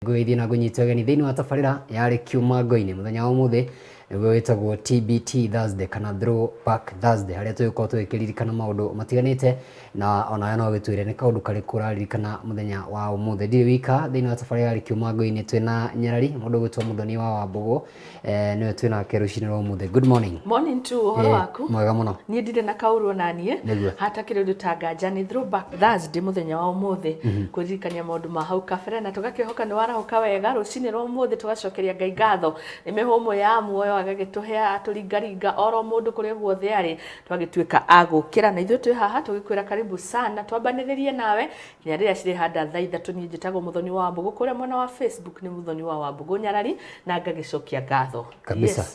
Gwĩthĩ na kũnyita ũgeni thĩinĩ wa tabarĩra yarĩ Kumuramura mũthenya wa ũmũthĩ nĩguo wĩtagwo TBT Thursday kana Throwback Thursday harĩa tũgĩkorwo tũgĩkĩririkana maũndũ matiganĩte na onawe no gĩtwĩre nĩ kaũndũ karĩkũ ũraririkana mũthenya wa ũmũthĩ. Ndirĩ wika thĩinĩ wa tabarĩra yarĩ Kumuramura twĩna Nyarari mũndũ ũgwĩtwo Mũthoni wa Wambũgũ nĩwe twĩnake rũcinĩ rwa ũmũthĩ. Good morning. Morning to ũhoro waku? Mwega mũno. Niĩ ndirĩ na kaũrũ naniĩ hatakĩrĩ ndutanganja nĩ Throwback Thursday mũthenya wa ũmũthĩ kũririkania maũndũ ma hau kabere na tũgakĩhoka nĩ warahoka wega rũcinĩ rwa ũmũthĩ tũgacokeria Ngai ngatho nĩ mĩhũmũ ya muoyo agagĩtũhe atũringaringa oro mũndũ kũrĩa guothe arĩ twagĩtuĩka agũkĩra na ithuĩ twĩ haha tũgĩkwĩra karibu sana twambanĩrĩrie nawe nginya rĩrĩa cirĩ handa thaa ithatũ. Niĩ njĩtagwo Mũthoni wa Wambũgũ kũrĩa mwena wa Facebook nĩ Mũthoni wa Wambũgũ Nyarari na ngagĩcokia ngatho kabisa.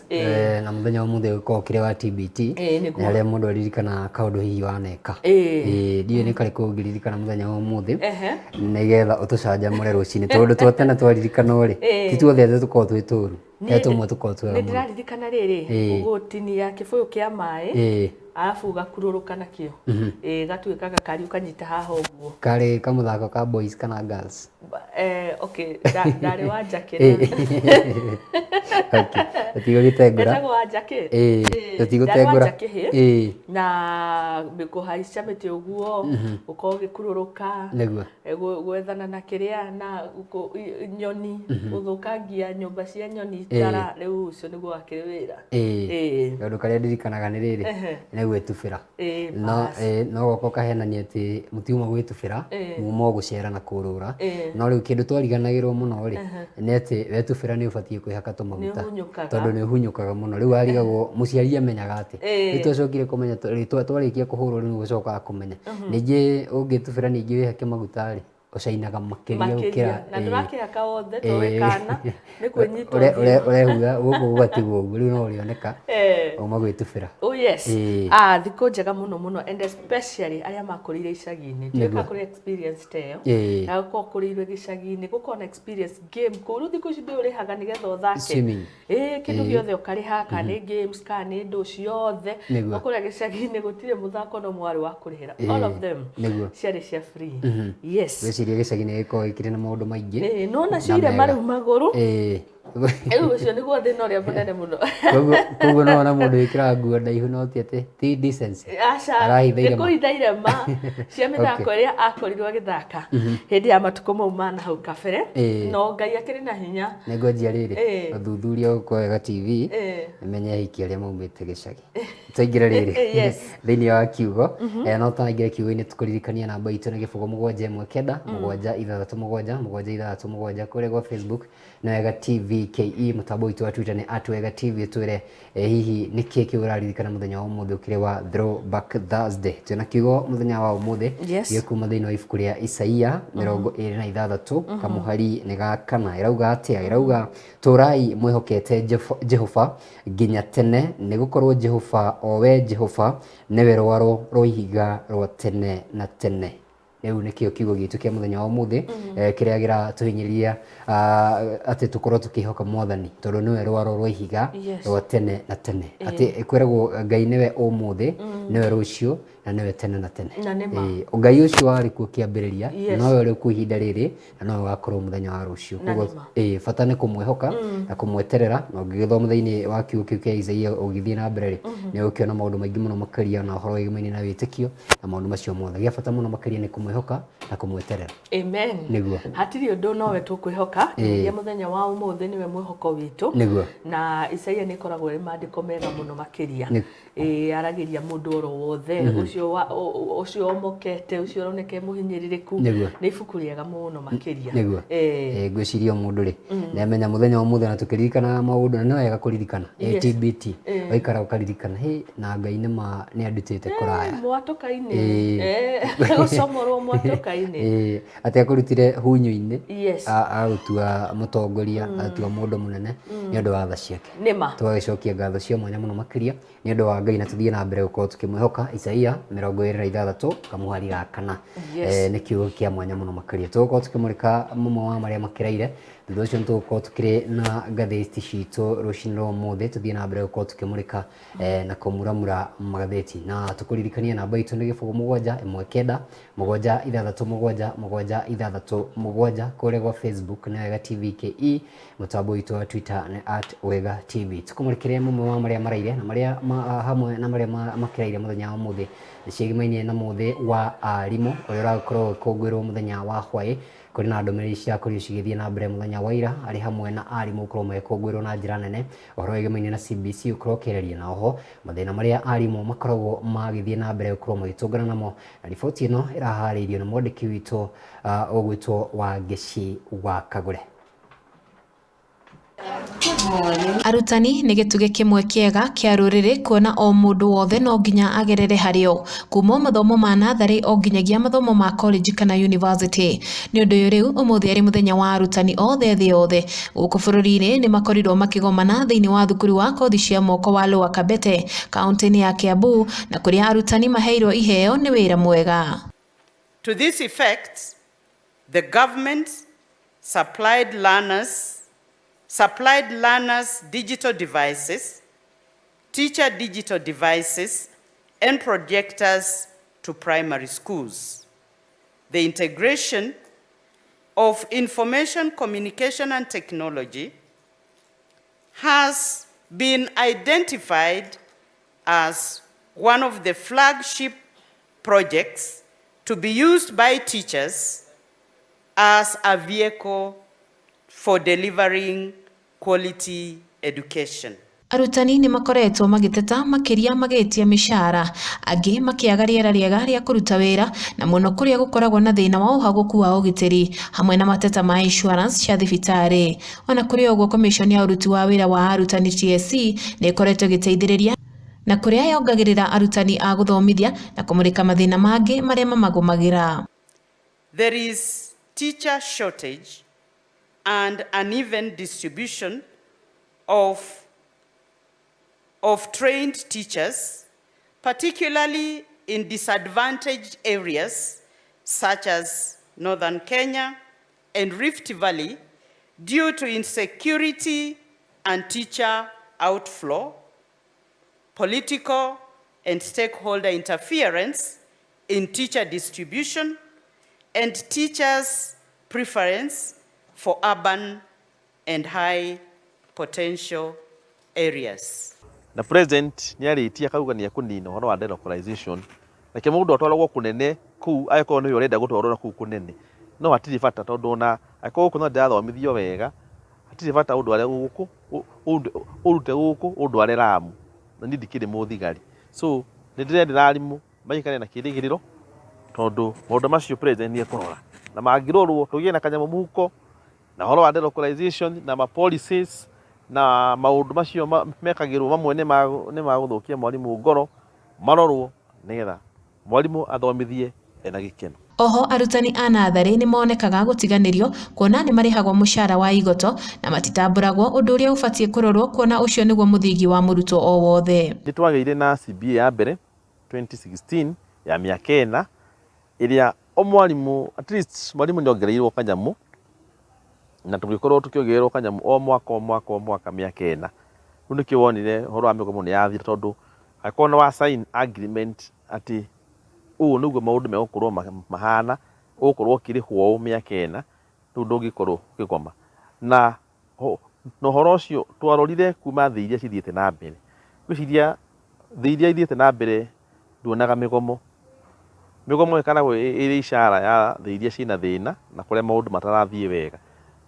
Na mũthenya wa ũmũthĩ ũkorwo kĩrĩ wa TBT na rĩrĩa mũndũ aririkana kaũndũ hihi waneka ndiũĩ nĩ karĩkũ ũngĩririkana mũthenya wa ũmũthĩ nĩgetha ũtũcanjamũre rũcinĩ tondũ twa tene twaririkana ũrĩ ti tuothe tũkorwo twĩ tũru tumwe tũkorwo twega mũno. Nĩndĩraririkana rĩrĩ ũgũtinia kĩbũyũ kĩa maĩ arabu gakurũrũka nakĩo gatuĩka gakari ũkanyita haha ũguo. Karĩ kamũthako ka boys kana girls? Okay, ndarĩ wa njakĩra. Tũtigũgĩtengũra. Ndetagwo wa njakĩ? Tũtigũtengũra. Na kũhaica mĩtĩ ũguo ũkorwo ũgĩkurũrũka gwethana na kĩrĩa na nyoni gũthũkangia nyũmba cia nyoni itara rĩu ũcio nĩguo wakĩrĩ wĩra. Kaũndũ karĩa ndirikanaga nĩ rĩrĩ nĩ gwĩtubĩra no goko kahenania atĩ mũtiuma gwĩtubĩra muma gũcera na kũrũra no rĩu kĩndũ twariganagĩrwo mũno rĩ nĩ atĩ wetubĩra nĩ ũbatiĩ kwĩhaka tũmaguta tondũ nĩ ũhunyũkaga mũno. Rĩu arigagwo mũciari amenyaga atĩ nĩtwacokire kũmenya twarĩkia kũhũrwo nĩ gũcokaga kũmenya ningĩ ũngĩtubĩra ningĩ wĩhake maguta rĩ ũcainaga makĩria gũkĩra na ndũrakĩhaka wothe towekana nĩ kwĩnyita ũrehuga gũkũ gũgatigwo ũguo rĩu no ũrĩoneka uma gwĩtubĩra. Oh yes. Thikũ njega mũno mũno and especially arĩa makũrĩire icagi-inĩ nĩguo kũrĩ experience teyo na gũkorwo kũrĩirwo gĩcagi-inĩ gũkorwo na experience game kũu thikũ ici ndĩũrĩhaga nĩgetha ũthake kĩndũ gĩothe ũkarĩha kana nĩ games kana nĩ ndũ ciothe kũrĩa gĩcagi-inĩ gũtirĩ mũthako no mwarĩ wa kũrĩhĩra all of them ciarĩ cia free. Yes. Gĩciria gĩcagi-inĩ gĩkoragwo gĩkĩrĩ na maũndũ maingĩ no nacio irĩa marĩu magũrũ rĩu ũcio nĩguo thĩna ũrĩa mũnene mũno. Koguo no ona mũndũ wĩkĩraga nguo ndaihu no ti atĩ ti decency nĩ kũhitha irema cia mĩthako ĩrĩa akorirwo agĩthaka hĩndĩ ya matukũ mau ma na hau kabere no Ngai akĩrĩ na hinya. Nĩngwanjia rĩrĩ ũthuthuria gũkũ wega TV menye ahiki arĩa maumĩte gĩcagi tũingĩre rĩrĩ thĩinĩ wa kiugo no tũnaingĩre kiugo-inĩ tũkũririkania namba itũ nĩ gĩbũgũ 719 767 767 kũrĩa gwa Facebook na wega TV KE mũtambo witũ wa Twitter nĩ @wega TV twĩre hihi nĩkĩ kĩũraririkana mũthenya wa ũmũthĩ ũkĩrĩ wa Throwback Thursday. Twĩna kiugo mũthenya wa ũmũthĩ gĩkuma thĩinĩ wa ibuku rĩa Isaia 26 kamuhari nĩ gakana ĩrauga atĩa? Ĩrauga tũrai mwĩhokete Jehova nginya tene nĩ gũkorwo Jehova owe Jehova nĩwe rwaro rwa ihiga rwa tene na tene. Rĩu nĩkĩo kiugo gitũ kĩa mũthenya wa ũmũthĩ kĩrĩa gĩratũhinyĩria atĩ tũkorwo tũkĩhoka Mwathani tondũ nĩwe rwaro rwa ihiga rwa tene na tene atĩ kwĩragwo Ngai nĩwe ũmũthĩ nĩwe rũciũ na nĩwe tene na tene. Ngai ũcio warĩ kuo kĩambĩrĩria nowe ũrĩ kuo ihinda rĩrĩ na nowe wakorwo mũthenya wa rũciũ. Koguo bata nĩ kũmwĩhoka na kũmweterera na ũngĩgĩthoma thĩinĩ wa kiugo kĩu kĩa Isaia ũgĩthiĩ na mbere nĩ ũgũkĩona maũndũ maingĩ mũno makĩria na ũhoro wĩgiĩ na wĩtĩkio na maũndũ macio mothe. Gĩa bata mũno makĩria nĩ kũmwĩhoka na kũmweterera. Amen. Nĩguo hatirĩ ũndũ nowe tũkwĩhoka nginya mũthenya wa ũmũthĩ nĩwe mwĩhoko witũ na Isaia nĩ ikoragwo rĩ maandĩko mega mũno makĩria aragĩria mũndũ oro wothe ũcio omokete ũcio ũroneke mũhinyĩrĩrĩku nĩ ibuku rĩega mũno makĩria. Ngwĩciria mũndũ rĩ nĩamenya mũthenya wa ũmũthĩ na tũkĩririkana maũndũ na nĩ wega kũririkana TBT waikara ũkaririkana na Ngai nĩ andutĩte kũraya mwatũka-inĩ gũcomorwo mwatũka-inĩ atĩ akũrutire hunyu-inĩ agũtua mũtongoria agũtua mũndũ mũnene nĩ ũndũ wa tha ciake. Tũgagĩcokia ngatho cia mwanya mũno makĩria nĩ ũndũ wa Ngai na tũthiĩ na mbere gũkorwo tũkĩmwĩhoka. Isaia 2026 kamuhari ga kana nĩ kiugo kĩa mwanya mũno makĩria tũgũkorwo tukĩmũrĩka mamwe wa marĩa makĩraire thutha ũcio nĩtũgũkorwo tukĩrĩ na ngathĩti citũ rũcinĩ rwa ũmũthĩ tũthiĩ na mbere gũkorwo tukĩmũrĩka na kumuramura magathĩti na tũkũririkania namba itũ nĩ 0719 kũrĩa gwa Facebook nĩ Wega TV KE mũtambo witũ wa Twitter nĩ @Wega TV tũkũmũrĩkĩre mamwe wa marĩa maraire na marĩa hamwe na marĩa makĩraire mũthenya wa ũmũthĩ nĩciĩgĩmainie na mũthĩ wa arimũ ũrĩa ũrakorwo ũkũngũĩrwo mũthenya wa hwaĩ kũrĩ na ndũmĩrĩri ciakorirwo cigĩthiĩ na mbere mũthenya wa ira arĩ hamwe na arimũ gũkorwo magĩkũngũĩrwo na njĩra nene ũhoro wĩgĩmainie na CBC ũkorwo ũkĩarĩria na oho mathĩna marĩa arimũ makoragwo magĩthiĩ na mbere gũkorwo magĩtũngana namo na riboti ĩno ĩraharĩirio nĩ mwandĩki witũ ũgwĩtwo Wangeci wa Kagũre. Arutani nĩ gĩtugĩ kĩmwe kĩega kĩa rũrĩrĩ kuona o mũndũ wothe no nginya agerere harĩo kuma mathomo ma natharĩ o nginyagia mathomo ma college kana university nĩ ũndũ ũyũ rĩu ũmũthĩ arĩ mũthenya wa arutani othe thĩ yothe gũkũ bũrũri-inĩ nĩ makorirwo makĩgomana thĩinĩ wa thukuru wa kothi cia moko wa Lower Kabete kaunti-inĩ ya Kiambu na kũrĩa arutani maheirwo iheo nĩ wĩra mwega. To this effect, the government supplied learners digital devices, teacher digital devices, and projectors to primary schools. The integration of information, communication, and technology has been identified as one of the flagship projects to be used by teachers as a vehicle for delivering quality education. Arutani nĩ makoretwo magĩteta makĩria magĩtia mĩcara angĩ makĩaga rĩera rĩega rĩa kũruta wĩra na mũno kũrĩa gũkoragwo na thĩna wa ũhagũku wa ũgitĩri hamwe na mateta ma insurance cia thibitarĩ. Ona kũrĩ ũguo commission ya ũruti wa wĩra wa arutani TSC nĩ ĩkoretwo ĩgĩteithĩrĩria na kũrĩa yongagĩrĩra arutani a gũthomithia na kũmũrĩka mathĩna mangĩ marĩa mamagũmagĩra. There is teacher shortage and uneven distribution of trained teachers, particularly in disadvantaged areas such as Northern Kenya and Rift Valley, due to insecurity and teacher outflow, political and stakeholder interference in teacher distribution, and teachers' preference for urban and high potential areas. Na president nĩ arĩtie akauga nĩ ekũnina ũhoro wa delocalization na kĩ mũndũ atwaragwo kũnene kũu agĩkorwo nĩ ũrenda gũtwarwo na kũu kũnene no hatirĩ bata tondũ ona agĩkorwo gũkũ no ndĩrathomithio wega hatirĩ bata ũndũ arĩa gũkũ ũrute gũkũ ũndũ arĩa ramu na nĩ ndikĩrĩ mũthigari so nĩ ndĩrenda arimũ maikare na kĩrĩgĩrĩro tondũ maũndũ macio president nĩ ekũrora na mangĩrorwo tũgĩe na kanyamũ mũhuko na ũhoro wa delocalization na ma policies na maũndũ macio mekagĩrwo mamwe nĩ magũthũkia mwarimũ ngoro marorwo nĩgetha mwarimũ athomithie ena gĩkeno. Oho arutani a natharĩ nĩ monekaga gũtiganĩrio kuona nĩ marĩhagwo mũcara wa igoto na matitambũragwo ũndũ ũrĩa ũbatiĩ kũrorwo kuona ũcio nĩguo mũthingi wa mũrutwo o wothe. Nĩ twagĩire na CBA ya mbere 2016 ya mĩaka 4 ĩrĩa o mwarimũ at least mwarimũ nĩ ongereirwo kanyamũ na tũgĩkorwo tukĩongererwo kanyamũ o mwaka mĩaka 4 rĩu nĩkĩo wonire ũhoro wa mĩgomo nĩ yathira tondũ angĩkorwo nĩ wa sign agreement atĩ ũũ nĩguo maũndũ megũkorwo mahana ũgũkorwo ũkĩrĩhwo mĩaka 4 rĩu ndũngĩkorwo ũkĩgoma na ũhoro ũcio twarorire kuma thĩ iria cithiĩte na mbere gwĩciria thĩ iria ithiĩte na mbere nduonaga mĩgomo ĩkoragwo ĩrĩ ishara ya thĩ iria ciĩna thĩna na kũrĩa maũndũ matarathiĩ wega.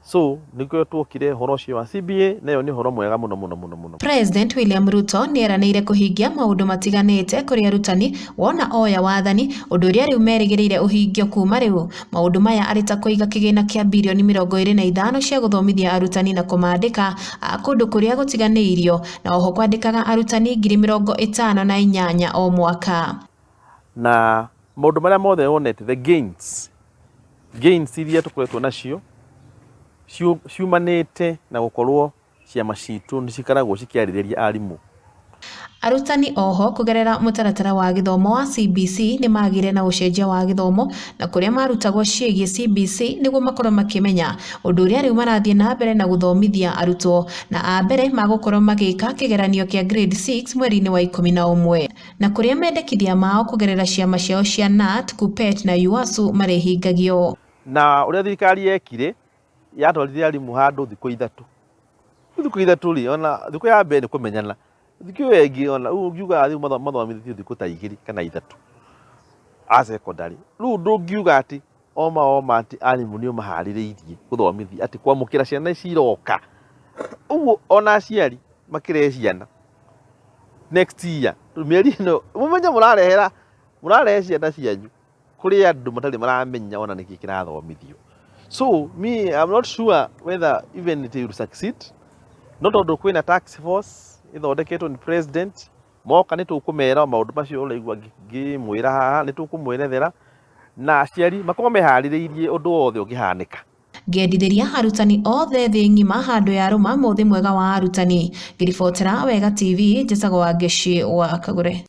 So nĩkĩo twokire ũhoro ũcio wa CBA nayo nĩ ũhoro mwega mũno. President William Ruto nĩ eranĩire kũhingia maũndũ matiganĩte kũrĩ arutani wona oya wathani ũndũ ũrĩa rĩu merĩgĩrĩire ũhingio kuma rĩu. Maũndũ maya arĩ ta kũiga kĩgĩna kĩa birioni 25 cia gũthomithia arutani na kũmaandĩka kũndũ kũrĩa gũtiganĩirio na oho kwandĩkaga arutani 58,000 o mwaka. Na maũndũ marĩa mothe wonete the gains iria tũkoretwo nacio ciumanĩte na gũkorwo ciama citũ nĩ cikaragwo cikĩarĩrĩria arimũ. Arutani oho kugerera mutaratara wa githomo wa CBC ni magire na ucenjia wa githomo na kuria marutagwo ciĩgiĩ CBC niguo makorwo makimenya undu uria riu marathie na mbere na guthomithia arutwo na a mbere magukorwo magika kigeranio kia grade 6 mweri-ini wa 11 na kuria mendekithia mao kugerera ciama ciao cia NAT, KUPPET na UASU marehingagio. Na uria thirikari yekire yatwarithia arimu handu thikũ ithatu ri ona thikũ ya mbere ni kumenyana thikũ wengi ona ungiuga athi mathomithio thikũ ta 2 kana 3 a secondary riu ndungiuga ati oma ati arimu nio maharĩrĩirie guthomithia ati kwamũkĩra ciana ciroka uguo ona aciari makire ciana next year mieri no mumenya murarehe ciana cianyu kuri andu matari maramenya ona niki kirathomithio. So me, I'm not sure whether even it will succeed. Not all the kwina task force ithondeketwo ni president moka ni tukumera maundu macio uraigua ngimwira haha ni tukumwerethera na aciari makorwo meharĩrĩirie undu wothe ungihanika. Ngĩendithĩria arutani othe thĩ ng'ima handũ ya rũma mũthĩ mwega wa arutani. Ngĩribotera Wega TV njĩtagwo Wangeci wa Kagũre.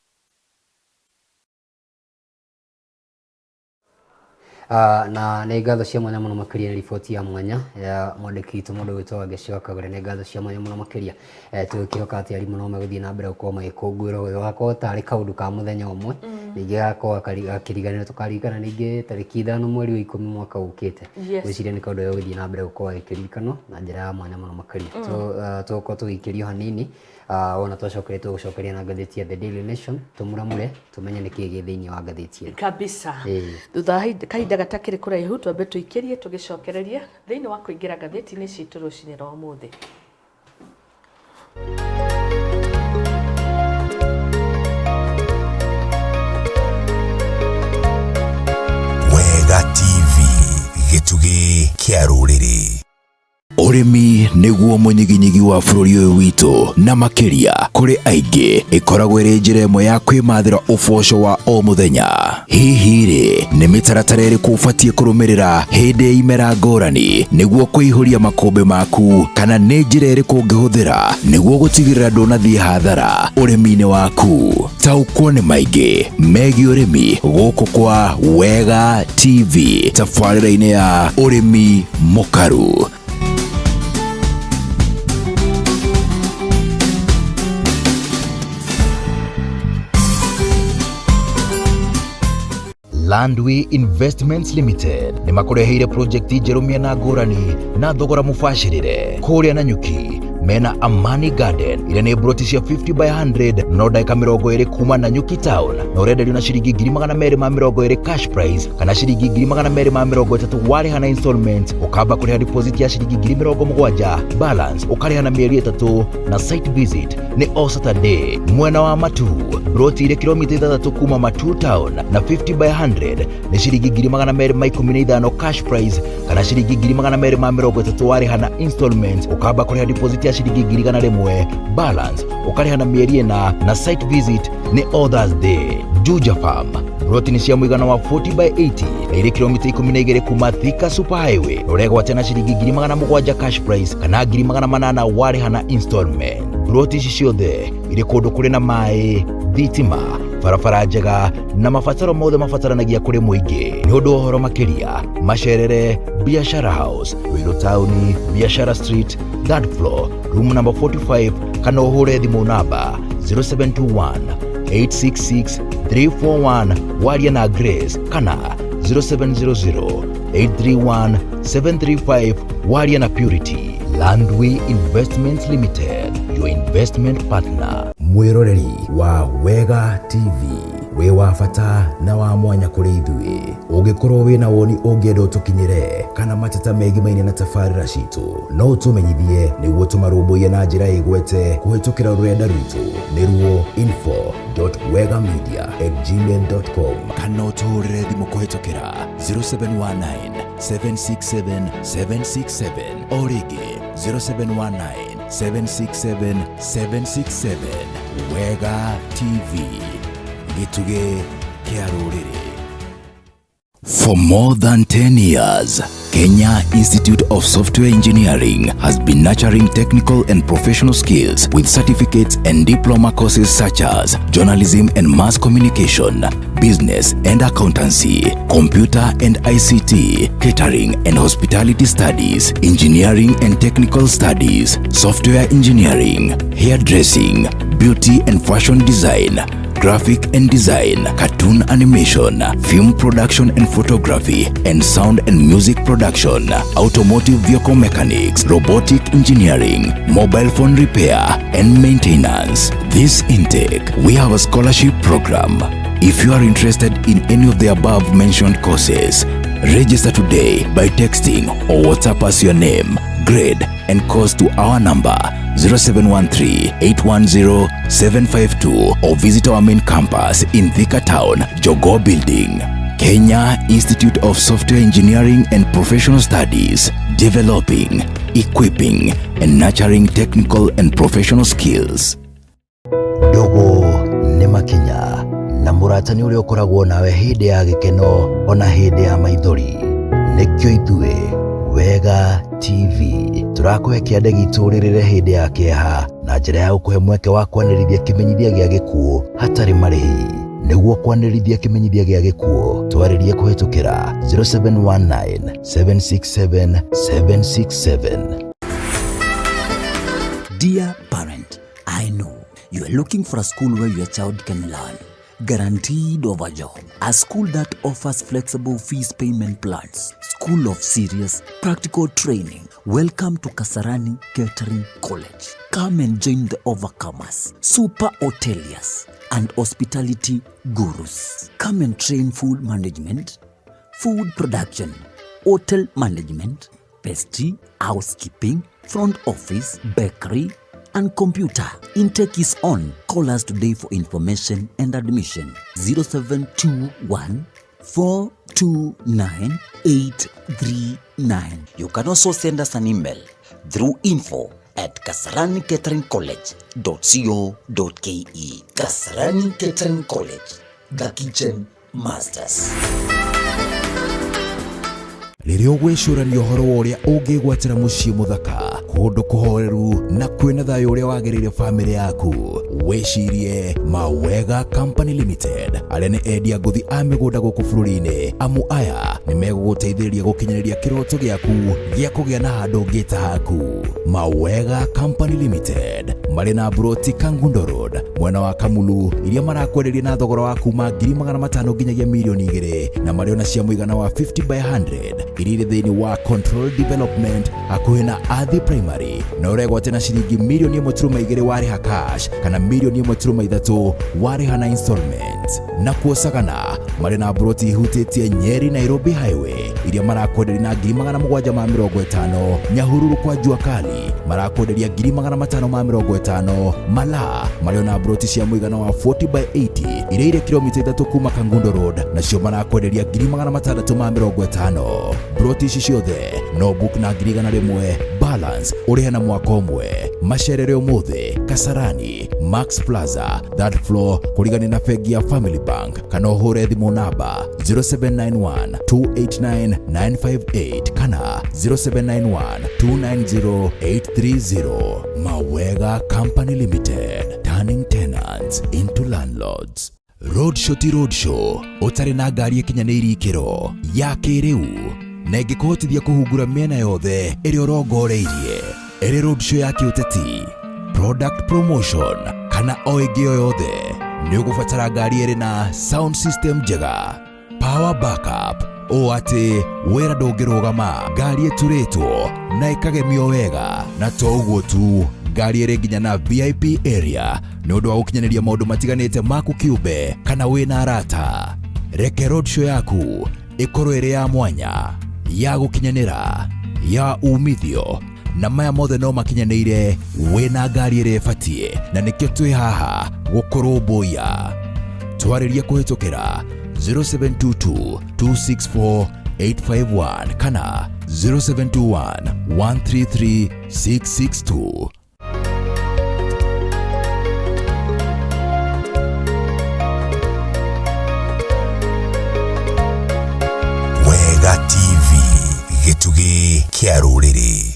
Na nĩ ngatho cia mwanya mũno makĩria riboti ya mwanya ya mwandĩki witũ mũndũ wĩtwo Wangeci wa Kagũre. Nĩ ngatho cia mwanya mũno makĩria tũgĩkĩhoka atĩ arimũ no megũthiĩ na mbere gũkorwo magĩkũngũĩra ũyũ gakorwo tarĩ kaũndũ ka mũthenya ũmwe ningĩ gakorwo gakĩriganĩrwo tũkaririkana ningĩ tarĩki 5 mweri wa 10 mwaka ũkĩte. Gwĩciria nĩ kaũndũ gagũthiĩ na mbere gũkorwo gagĩkĩririkanwo na njĩra ya mwanya mũno makĩria. Tũgũkorwo tũgĩikĩrio hanini ona twacokeria tũgũcokeria na ngathĩti ya The Daily Nation tũmuramure tũmenye nĩ kĩĩ gĩ thĩinĩ wa ngathĩti ĩyo kabisa. Thutha kahinda gatakĩrĩ kũraihu twambe tũikĩrie tũgĩcokereria thĩinĩ wa kũingĩra ngathĩti-inĩ citũ rũcinĩ rwa ũmũthĩ. Wega TV gĩtugĩ kĩa rũrĩrĩ. Urimi niguo munyiginyigi wa bũrũri ũyũ witũ na makĩria kũrĩ aingĩ ikoragwo ĩrĩ njĩra ĩmwe ya kwĩmathĩra ũboco wa o mũthenya. Hihi rĩ nĩ mĩtaratara ĩrĩkũ ũbatiĩ kũrũmĩrĩra hĩndĩ ya imera ngũrani nĩguo kũihũria makũmbĩ maku, kana nĩ njĩra ĩrĩkũ ũngĩhũthĩra nĩguo gũtigĩrĩra ndũnathiĩ hathara ũrĩmi-inĩ waku? Taũkwo nĩ maingĩ megiĩ ũrĩmi gũkũ kwa Wega TV tabarĩra-inĩ ya ũrĩmi mũkaru. Landway Investments Limited ni makureheire projekti njerũ mĩena ngũrani na thogora mũbacĩrĩre kũrĩa Nanyuki mena Amani Garden ĩrĩa nĩ broti cia 50 by 100 no ndagĩka 20 kuma Nanyuki town na ũrenderio na ciringi 220 cash price kana ciringi 230 warĩha na installment ũkamba kũrĩha deposit ya ciringi 70,000 balance ũkarĩha na mĩeri 3 na site visit ni o Saturday mwena wa Matu. Broti ile kilomita 3 kuma Matu town na 50 by 100 ni ciringi 215 cash price kana ciringi 230 warĩha na installment ũkamba kũrĩha deposit ya ciringi 100 balance ũkarĩha na mĩeri 4 na site visit ni o Thursday. Juja Farm broti ni cia mũigana wa 40 by 80 na ile kilomita 12 kuma Thika Super Highway ũregwatĩa na ciringi 700 cash price kana 800 warĩha na installment. Broti ici ciothe irĩ kũndũ kũrĩ na maĩ, thitima, barabara njega na mabataro mothe mabataranagia kũrĩ mũingĩ. Nĩ ũndũ ũhoro makĩria macerere Biashara House, Wĩrũ Town, Biashara Street, 3rd floor, room number 45 kana ũhũre thimũ namba 0721 866 341 waria na Grace kana 0700 831 735 waria na Purity. Landway Investments Limited, your investment partner. Mwĩroreri wa Wega TV wĩ wa bata na wa mwanya kũrĩ ithuĩ. Ũngĩkorwo wĩna woni ũngĩenda ũtũkinyĩre kana mateta megiĩ mainĩ na tabarĩra citũ no ũtũmenyithie nĩguo tũmarũmbũiye na njĩra ĩgwete kũhĩtũkĩra rũrenda rwitũ nĩruo info.wegamedia@gmail.com kana ũtũhũrĩre thimũ kũhĩtũkĩra 0719 767 767 o rĩngĩ 0719 767 767. Wega TV gĩtugĩ kĩa rũrĩrĩ. For more than 10 years, Kenya Institute of Software Engineering has been nurturing technical and professional skills with certificates and diploma courses such as journalism and mass communication, business and accountancy, computer and ICT, catering and hospitality studies, engineering and technical studies, software engineering, hairdressing, beauty and fashion design, graphic and design, cartoon animation, film production and photography, and sound and music production, automotive vehicle mechanics, robotic engineering, mobile phone repair and maintenance. This intake, we have a scholarship program. If you are interested in any of the above mentioned courses, register today by texting or WhatsApp us your name, grade and course to our number 0713-810-752 or visit our main campus in Thika Town, Jogoo Building. Kenya Institute of Software Engineering and Professional Studies, developing, equipping and nurturing technical and professional skills. Dogo nĩ makinya na mũratani ũrĩa ũkoragwo nawe hĩndĩ ya gĩkeno ona hĩndĩ ya maithori. Nĩkĩo ithuĩ Wega TV tũrakũhe kĩande gitũ rĩrĩre hĩndĩ ya kĩeha na njĩra ya gũkũhe mweke wa kwanĩrithia kĩmenyithia gĩa gĩkuũ hatarĩ marĩhi. Nĩguo kwanĩrithia kĩmenyithia gĩa gĩkuũ twarĩrie kũhetũkĩra 0719-767-767. Dear parent, I know you are looking for a school where your child can learn. Guaranteed of a job. A school that offers flexible fees payment plans. School of serious practical training. Welcome to Kasarani Catering College. Come and join the overcomers, super hoteliers, and hospitality gurus. Come and train food management, food production, hotel management, pastry, housekeeping, front office, bakery, and computer. Intake is on. Call us today for information and admission. 0721 429 839. You can also send us an email through info@kasarani-catering-college.co.ke. Kasarani Catering College, the kitchen masters. Rĩrĩa ũgwĩcũrania ũhoro wa ũrĩa ũngĩgwatĩra mũciĩ mũthaka, kũndũ kũhoreru na kwĩna thayũ ũrĩa wagĩrĩire famĩlĩ yaku, wĩcirie Mawega Company Limited, arĩa nĩ endia ngũthi a mĩgũnda gũkũ bũrũri-inĩ. Amu aya nĩ megũgũteithĩrĩria gũkinyĩrĩria kĩroto gĩaku gĩa kũgĩa na handũ ngĩta haku. Mawega Company Limited marĩ na Broti Kangundo Road mwena wa Kamulu, iria marakwenderia na thogora wa kuma 500,000 nginyagia milioni 2 na marĩ ona cia mũigana wa 50 by 100 iria thĩinĩ wa Control Development hakuhĩ na Athi Primary, na ũregwate na ciringi milioni 1.2 warĩha cash kana milioni 1.3 warĩha na installment. Na kuosagana marĩ na Broti ihutĩtie Nyeri Nairobi Highway iria marakwenderia na 750,000. Nyahururu kwa Jua Kali marakwenderia 550,000. Mala marĩ na Broti cia mũigana wa 40 by 80 iria irĩ kilomita 3 kuma Kangundo Road, nacio marakwenderia 650,000. Broti ici ciothe no book na 1,100 balance ũrĩhe na mwaka ũmwe. Macerere ũmũthĩ Kasarani Max Plaza third floor kũrigania na bengi ya Family Bank, kana ũhũre thimũ namba 0791-289-958 kana 0791-290-830. Mawega Company Limited, turning tenants into landlords. Roadshow ti roadshow ũtarĩ na ngari ĩkinyanĩirie ikĩro ya kĩrĩu na ĩngĩkũhotithia kũhungura mĩena yothe ĩrĩa ũrongoreirie. Ĩrĩ roadshow ya kĩũteti, product promotion kana o ĩngĩ o yothe, nĩ ũgũbatara ngari ĩrĩ na sound system njega, power backup, o atĩ wĩra ndũngĩrũgama, ngari ĩturĩtwo na ĩkagemio wega. Na to ũguo tu, ngari ĩrĩ nginya na VIP area nĩ ũndũ wa gũkinyanĩria maũndũ matiganĩte maku kĩũmbe kana wĩna arata. Reke roadshow yaku ĩkorwo ĩrĩ ya mwanya, ya gũkinyanĩra, ya umithio, na maya mothe no makinyanĩire wĩna ngari ĩrĩa ĩbatiĩ. Na nĩkĩo twĩ haha gũkũrũmbũiya. Twarĩria kũhetũkĩra 0722-264-851 kana 0721-133-662. Wega TV, gĩtugĩ kia ruriri.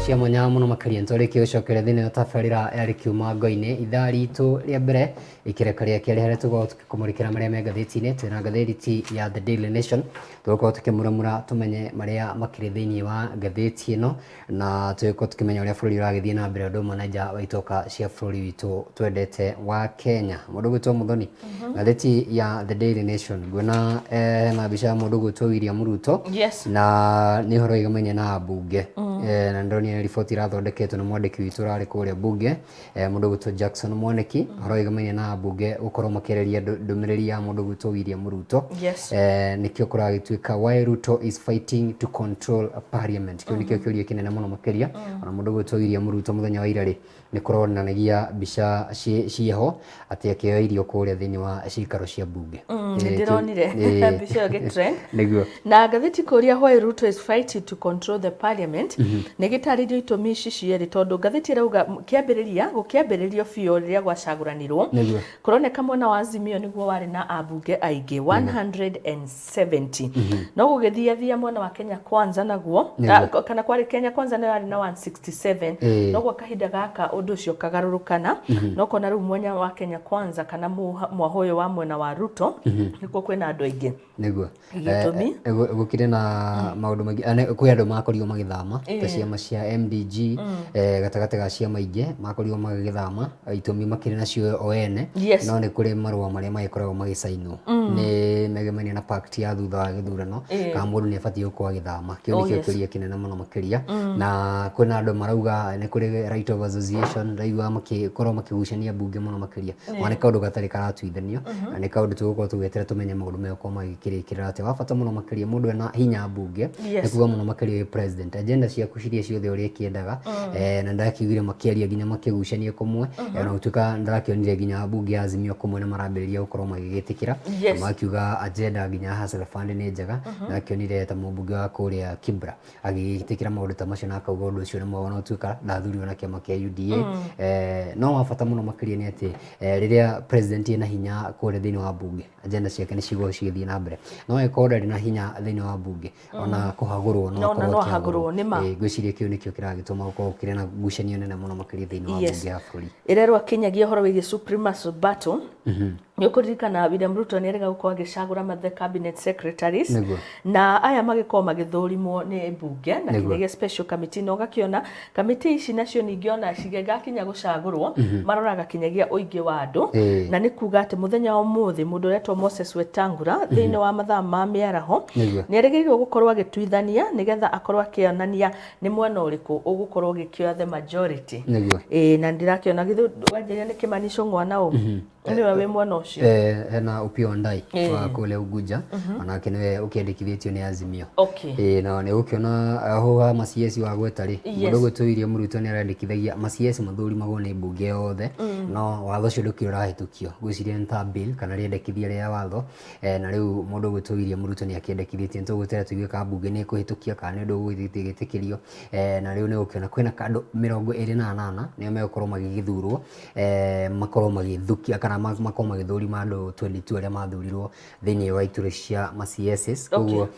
cia mwanya muno makaria ntoreke ucokere thini na tafarira yari kiuma ngoine ithaa ritu ria mbere ikirekaria kia rihere tugo tukikumurikira maria me ngathiti-ini twina ngathiti ya The Daily Nation tuko tukimuramura tumenye maria makiri thini wa ngathiti ino na tuko tukimenya uria bururi uragithie na mbere ndo manager wa itoka cia bururi witu twendete wa Kenya mundu gwitwo Muthoni ngathiti ya The Daily Nation gwina na bica mundu gwitwo William Ruto na ni horo igamenya na bunge na ndoni riboti irathondeketwo na mwandiki witu rari kuria bunge mundu gwitwo Jackson Mwaniki horo igamenya na bunge ukorwo makireria ndumiriri ya mundu gwitwo William Ruto nikio kuragituika why Ruto is fighting to control a parliament kio nikio kiuria kinene muno makiria na mundu gwitwo William Ruto muthenya wa irari ni kuronanagia bica cieho ati akioirio kuria thini wa cikaro cia bunge ndironire bica getrend na ngathiti kuria why Ruto is fighting to control the parliament nigitaririo itumi ici cieri tondu ngathiti rauga kiambiririo biu riria gwacaguranirwo kuroneka mwena wa Azimio niguo wari na ambunge aingi 170 no gugithia mwena wa Kenya Kwanza naguo kana kwari Kenya Kwanza nayo ari na 167 no gwa kahinda gaka undu ucio kagarurukana no kona riu mwena wa Kenya Kwanza kana mwahoyo wa mwena wa Ruto nikuo kwina andu aingi niguo gukire na maundu mangi kwi andu makorio magithama ta ciama cia MDG gatagate ga ciama ingi makorio magithama itumi makiri nacio oene no ni kuri marua maria magikoragwo magicainwo ni megemania na pact ya thutha wa githurano ka mundu ni abatie gukwa githama kio nikio kiria kinene muno makiria na kuna andu marauga ni kuri right of association raigua makikorwo makigucania bunge muno makiria wane kaundu gatari karatuithanio na ni kaundu tugukorwo tugwetera tumenye maundu meko magikirikira ati wabata muno makiria mundu ena hinya bunge nikuwa muno makiria president agenda cia kuciria ciothe uria kiendaga na ndakiugire makiaria ginya makigucania kumwe na utuka ndakionire ginya bunge ya Azimio kumwe na marambiriria gukorwo magigitikira makiuga agenda ginya hustle fund ni njega ndakionire ta mubunge wa kuria Kibra agigitikira maundu ta macio na akauga undu ucio ni mwega no tuka ndathurio na kiama kia UDA no wabata muno makiria ni ati riria president ena hinya kuria thini wa bunge agenda ciake ni cigwo cigithie na mbere no ekoda na hinya thini wa bunge ona kuhagurwo no hagurwo ni ma gwiciria kiu nikio kiragituma uko kire na gucanio nene muno makiria thini wa bunge ya buri irerwa kinyagia horo wigie supremacy battle nikuririkana William Ruto ni erega gukorwo agicagura mathe cabinet secretaries na aya magikorwo magithurimwo ni bunge na kinyagia special committee no gakiona committee ici nacio ningiona cigega kinya gucagurwo maroraga kinyagia uingi wa andu na ni kuga ati muthenya wa muthi mundu retwo Moses Wetangura thini wa mathaa ma miaraho ni eregeirwo gukorwo agituithania nigetha akorwo akionania ni mwena uriku ugukorwo gikioya the majority na ndirakiona githuwanjeria ni kimanisho ngwana u niwe we mwena ucio na Upio Ndai wa kule Ugunja onake niwe ukiandikithitio ni Azimio na ni ukiona ho maciesi wa gwetari mundu gwetwirie Ruto ni arandikithagia maciesi mathuri mago ni bunge yothe no watho cio ndukirahĩtũkio gwiciria nta bill kana riendekithia ria watho na riu mundu gwetwirie Ruto ni akiendekithitio ntugutera tuigue ka bunge ni kuhĩtũkia kana ndu gwithitikirio na riu ni ukiona kwina kandu 28 nio megukorwo magigithurwo makorwo magithukia kana makorwo magithurima andu 22 aria mathurirwo thini wa iture cia macieses koguo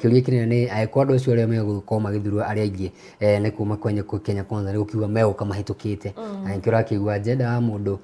kiuria kinene ni aikwa andu acio aria megukorwo magithurwo aria aingi ni kuma kwenye Kenya Kwanza ni gukiuga meguka mahĩtũkĩte na nikio rakiugua agenda ya mundu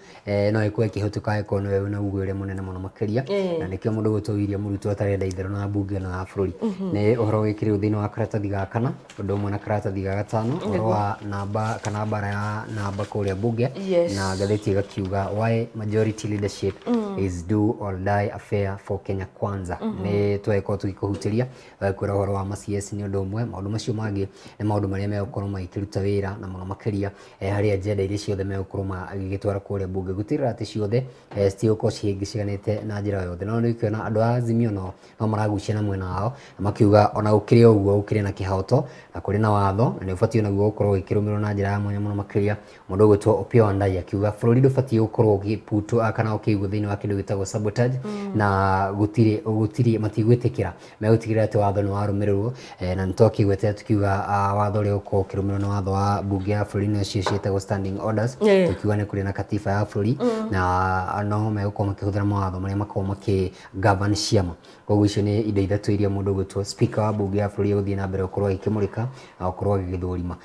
no ikwe kihĩtũka ikono we na ugu ure munene muno makiria na nikio mundu gutwiria Ruto atarenda itherũ na bunge na bururi ni uhoro wikiriwo thini wa karatathi ga kana undu umwe na karatathi ga gatano uhoro wa namba kana bara ya namba kuria bunge na gatheti gakiuga why majority leadership is do or die affair for Kenya Kwanza ni tweko tukihutiria kwira uhoro wa macies ni undu umwe maundu macio mangi ni maundu maria megukorwo magikiruta wira na muno makiria hari agenda iria ciothe megukorwo magigitwara kuria bunge gutirira ati ciothe citigukorwo cihingiciganite na njira yothe no ni kiona andu a Azimio no maragucia na mwena wao makiuga ona ukire uguo ukire na kihoto na kuri na watho ni ubatio naguo ukorwo ikirumirwo na njira ya mwanya muno makiria mundu gwetwo Upio Ndai akiuga bururi ndubatio ukorwo ugiputu kana ukigwo thini wa kindu gitagwo sabotage na gutiri matigwitikira megutigira ati watho ni warumirwo na nitokigwete tukiuga watho ri uko kirumirwo ni watho wa bunge ya bũrũri na cio cietagwo standing orders tukiuga ni kuri na katiba ya bũrũri na no megũkorwo makĩhũthĩra mawatho marĩa makorwo makĩ-govern ciama. Koguo icio nĩ indo ithatu iria mũndũ ũgwĩtwo speaker wa bunge ya bũrũri egũthiĩ na mbere gũkorwo agĩkĩmũrĩka na gũkorwo agĩgĩthũrima.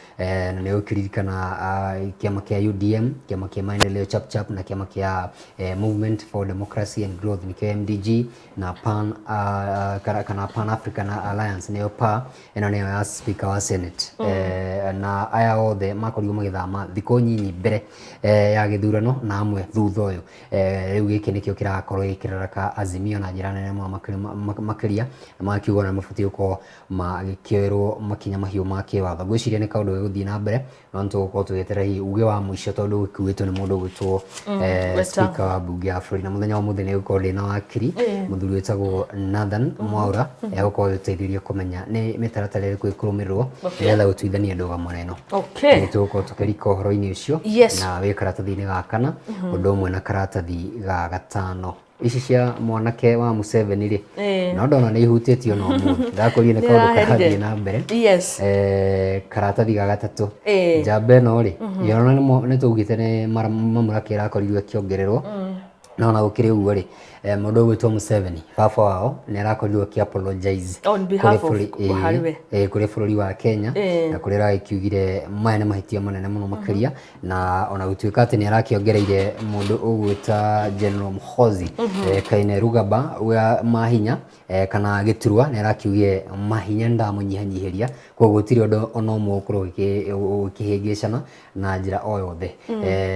Na nĩ ũkĩririkana kĩama kĩa UDM, kĩama kĩa maendeleo chap na kĩama kĩa Movement for Democracy and Growth nĩkĩo MDG na Pan African Alliance nĩyo PA, ĩno nĩyo ya speaker wa Senate. Na aya othe makorirwo magĩthama thikũ nyinyi mbere ya gĩthurano na amwe thutha ũyũ. Rĩu gĩkĩ nĩkĩo kĩrakorwo gĩkĩraraka Azimio na njĩra nene makĩria na makiuga na mabatiĩ gũkorwo magĩkĩoerwo makinya mahiũ ma kĩwatho. Ngwĩciria nĩ kaũndũ gĩgũthiĩ na mbere no nĩtũgũkorwo tũgĩeterera hihi uge wa mũico tondũ gĩkuĩtwo nĩ mũndũ ũgwĩtwo speaker wa bunge ya bũrũri. Na mũthenya wa mũthĩ nĩ gũkorwo ndĩna wakiri mũthuri wĩtagwo Nathan Mwaura egũkorwo gĩteithĩrĩria kũmenya nĩ mĩtaratara ĩrĩkũ ĩkũrũmĩrĩrwo nĩgetha gũtuithania ndũgamo ĩno. Nĩ tũgũkorwo tũkĩrika ũhoro-inĩ ũcio na wĩ karatathi-inĩ ga kana ũndũ ũmwe na karatathi ga gatano. Ici cia mwanake wa Museveni ri no ndona nĩ ihutĩtio no mũndũ ndakorire nĩ kaũndũ karathiĩ na mbere. Karatathi ga gatatũ njamba ĩno ri yona nĩ tũgĩte nĩ mamũraka ĩrakorirwo ĩkĩongererwo no na gũkĩrĩ ũguo ri mũndũ ũgwĩtwo Museveni baba wao nĩ arakorirwo akĩ-apologize on behalf of kũrĩ bũrũri wa Kenya na kũrĩa aragĩkiugire maya nĩ mahĩtia manene mũno makĩria na ona gũtuĩka atĩ nĩ arakĩongereire mũndũ ũgwĩta General Muhoozi Kainerugaba wa mahinya kana Gĩturwa nĩ arakiugire mahinya ndamũnyihanyihĩria koguo gũtirĩ ũndũ ona ũmwe ũkorwo ũkĩhĩngĩcana na njĩra o yothe.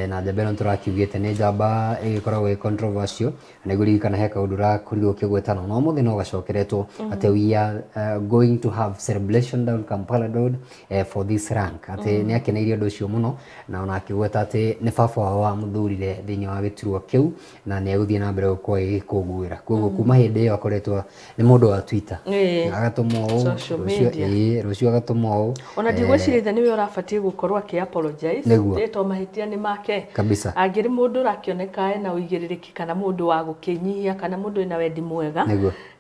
Na njamba ĩno tũrakiugĩte nĩ njamba ĩgĩkoragwo ĩ controversial na igũririkana he kaũndũ ũrakorirwo ũkĩgwetana no mũthĩ no gacokeretwo atĩ we are going to have celebration down Kampala Road for this rank atĩ nĩ akeneirie ũndũ ũcio mũno na ona akĩgweta atĩ nĩ baba wao wamũthurire thĩinĩ wa gĩturwa kĩu na nĩ egũthiĩ na mbere gũkorwo agĩgĩkũngũĩra. Koguo kuma hĩndĩ ĩyo akoretwo nĩ mũndũ wa Twitter agatũmwo ũũ rũciũ agatũmwo ũũ. Ona ndigwĩciria nĩwe ũrabatiĩ gũkorwo akĩ-apologize to mahĩtia nĩ make kabisa. Angĩrĩ mũndũ ũrakĩoneka ena ũigĩrĩrĩki kana mũndũ wa gũkĩnyihia kana mũndũ wĩna wendi mwega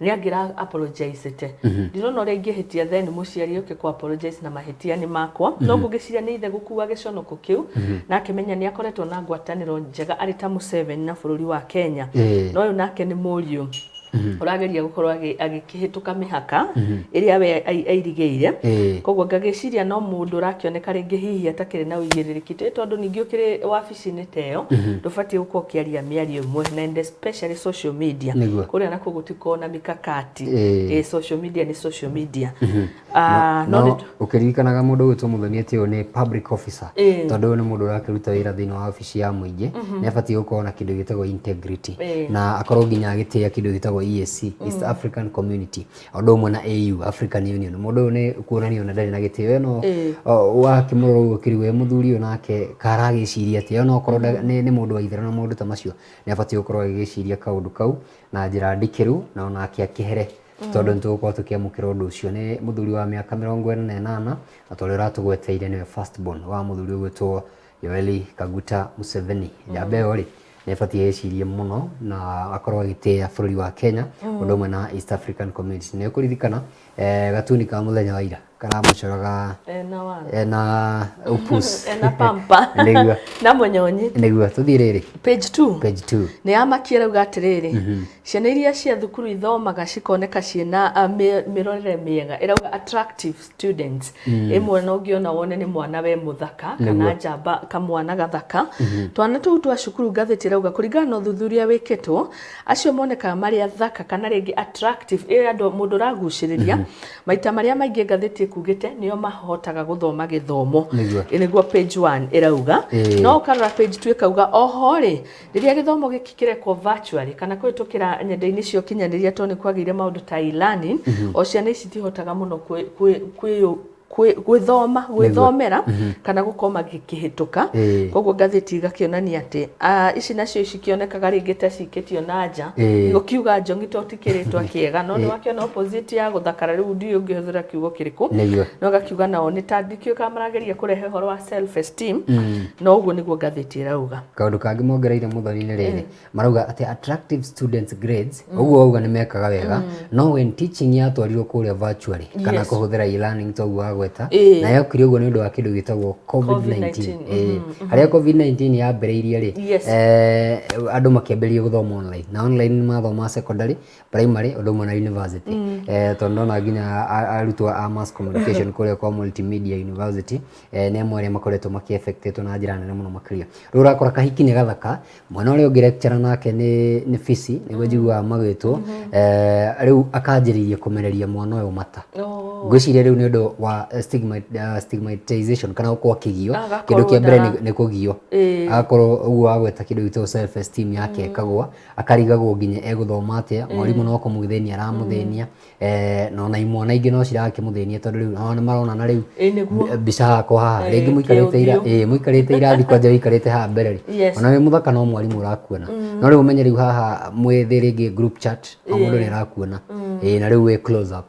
nĩ angĩra apologize te. Ndirona ũrĩa ingĩhĩtia then mũciari ũke ku apologize na mahĩtia nĩ makwa no ngũgĩciria nĩ ithe gũkua gĩconoko kĩu na akĩmenya nĩ akoretwo na ngwatanĩro njega arĩ ta Museveni na bũrũri wa Kenya no ũyũ nake nĩ mũriũ ũrageria gũkorwo agĩkĩhĩtũka mĩhaka ĩrĩa we airigĩire. Koguo ngagĩciria no mũndũ ũrakĩoneka rĩngĩ hihi atakĩrĩ na ũigĩrĩrĩki tondũ ningĩ ũkĩrĩ wabici-inĩ teyo ndũbatiĩ gũkorwo ũkĩaria mĩario ĩmwe na especially social media kũrĩa nakuo gũtikoragwo na mikakati. Social media nĩ social media. No ũkĩririkanaga mũndũ ũgwĩtwo Muthoni atĩ ũyũ nĩ public officer tondũ ũyũ nĩ mũndũ ũrakĩruta wĩra thĩinĩ wa wabici ya mũingĩ nĩ abatiĩ gũkorwo na kĩndũ gĩtagwo integrity na akorwo nginya agĩtĩĩa kĩndũ gĩtagwo EAC East African Community ũndũ ũmwe na AU African Union. Mũndũ ũyũ nĩ kuonania ona ndarĩ na gĩtĩo no wakĩmũrora ũguo kĩrĩ we mũthuri ũyũ nake karagĩciria atĩ ona okorwo nĩ mũndũ wa itherũ na maũndũ ta macio nĩ abatiĩ gũkorwo agĩgĩciria kaũndũ kau na njĩra ndikĩru na onake akĩhere tondũ nĩtũgũkorwo tũkĩamũkĩra ũndũ ũcio. Nĩ mũthuri wa mĩaka 48 na tondũ ũratũgweteire nĩwe first born wa mũthuri ũgwĩtwo Yoweri Kaguta Museveni. Njamba ĩyo rĩ nĩ abatiĩ ecirie mũno na akorwo agĩtĩĩa bũrũri wa Kenya ũndũ ũmwe na East African Community. Nĩ ũkũririkana gatuni ka mũthenya wa ira karamucoraga na upus na pampa na munyonyi nĩguo tũthiĩ rĩrĩ page 2 nĩ amakia rauga atĩrĩrĩ ciana iria cia thukuru ithomaga cikoneka ciĩna mĩrorere mĩega ĩrauga attractive students ĩmwe no ũngĩona wone nĩ mwana we mũthaka kana njamba kamwana gathaka. Twana tũu twa cukuru ngathĩti ĩrauga kũringana na ũthuthuria wĩkĩtwo acio monekaga marĩ athaka kana rĩngĩ attractive andũ mũndũ ũragucĩrĩria maita marĩa maingĩ ngathĩti kugĩte nĩo mahotaga gũthoma gĩthomo nĩguo page 1 ĩrauga. No ũkarora page 2 ĩkauga oho rĩ rĩrĩa gĩthomo gĩkĩ kĩrekwo virtually kana kũhĩtũkĩra nenda-inĩ cia ũkinyanĩria to nĩ kwagĩire maũndũ ta e-learning o ciana ici itihotaga mũno gwithomera kana gukoma gikihituka koguo ngathiti igakionania ati ici nacio cikionekaga ringi ta cikitio na nja gukiuga njongi to tikiritwa kiega no ni wakiona opposite ya guthakara riu ndi ungihũthĩra kiugo kiriku no gakiuga nao ni tandikio kamarageria kurehe horo wa self esteem no uguo niguo ngathiti irauga kaundu kangi mongereire muthoni-ini riri marauga ati attractive students grades uguo uga ni mekaga wega no when teaching yatwarirwo kuria virtually kana kuhuthira e-learning to uguo agweta na yakiri uguo ni undu wa kindu gitagwo COVID-19 haria COVID-19 yambiriirie ri andu makiambĩrĩria guthoma online na online ni mathoma secondary primary undu mwe na university tondu na nginya arutwo a mass communication kuria kwa multimedia university ne amwe aria makoretwo maki-affected na njira nene muno makiria ru rakora kahiki ni gathaka mwana uria ungi lecture nake ni fisi niguo njigua magwitwo riu akanjiririe kumereria mwana uyu mata ngwiciria riu ni undu wa stigmatization kana kwa kigio kindu kia mbere ni kugio akorwo uguo agweta kindu gitwo self esteem yake kagwa akarigagwo nginya eguthoma atia mwarimu no kumuthenia aramuthenia no na imwana ingi no cirakimuthenia tondu riu ona marona na riu mbica hakwa haha ringi muikarite irathi kwanja wikarite haha mbere ona we muthaka no mwarimu urakuona no riu umenye riu haha mwithi ringi group chat mundu ni arakuona na riu we close up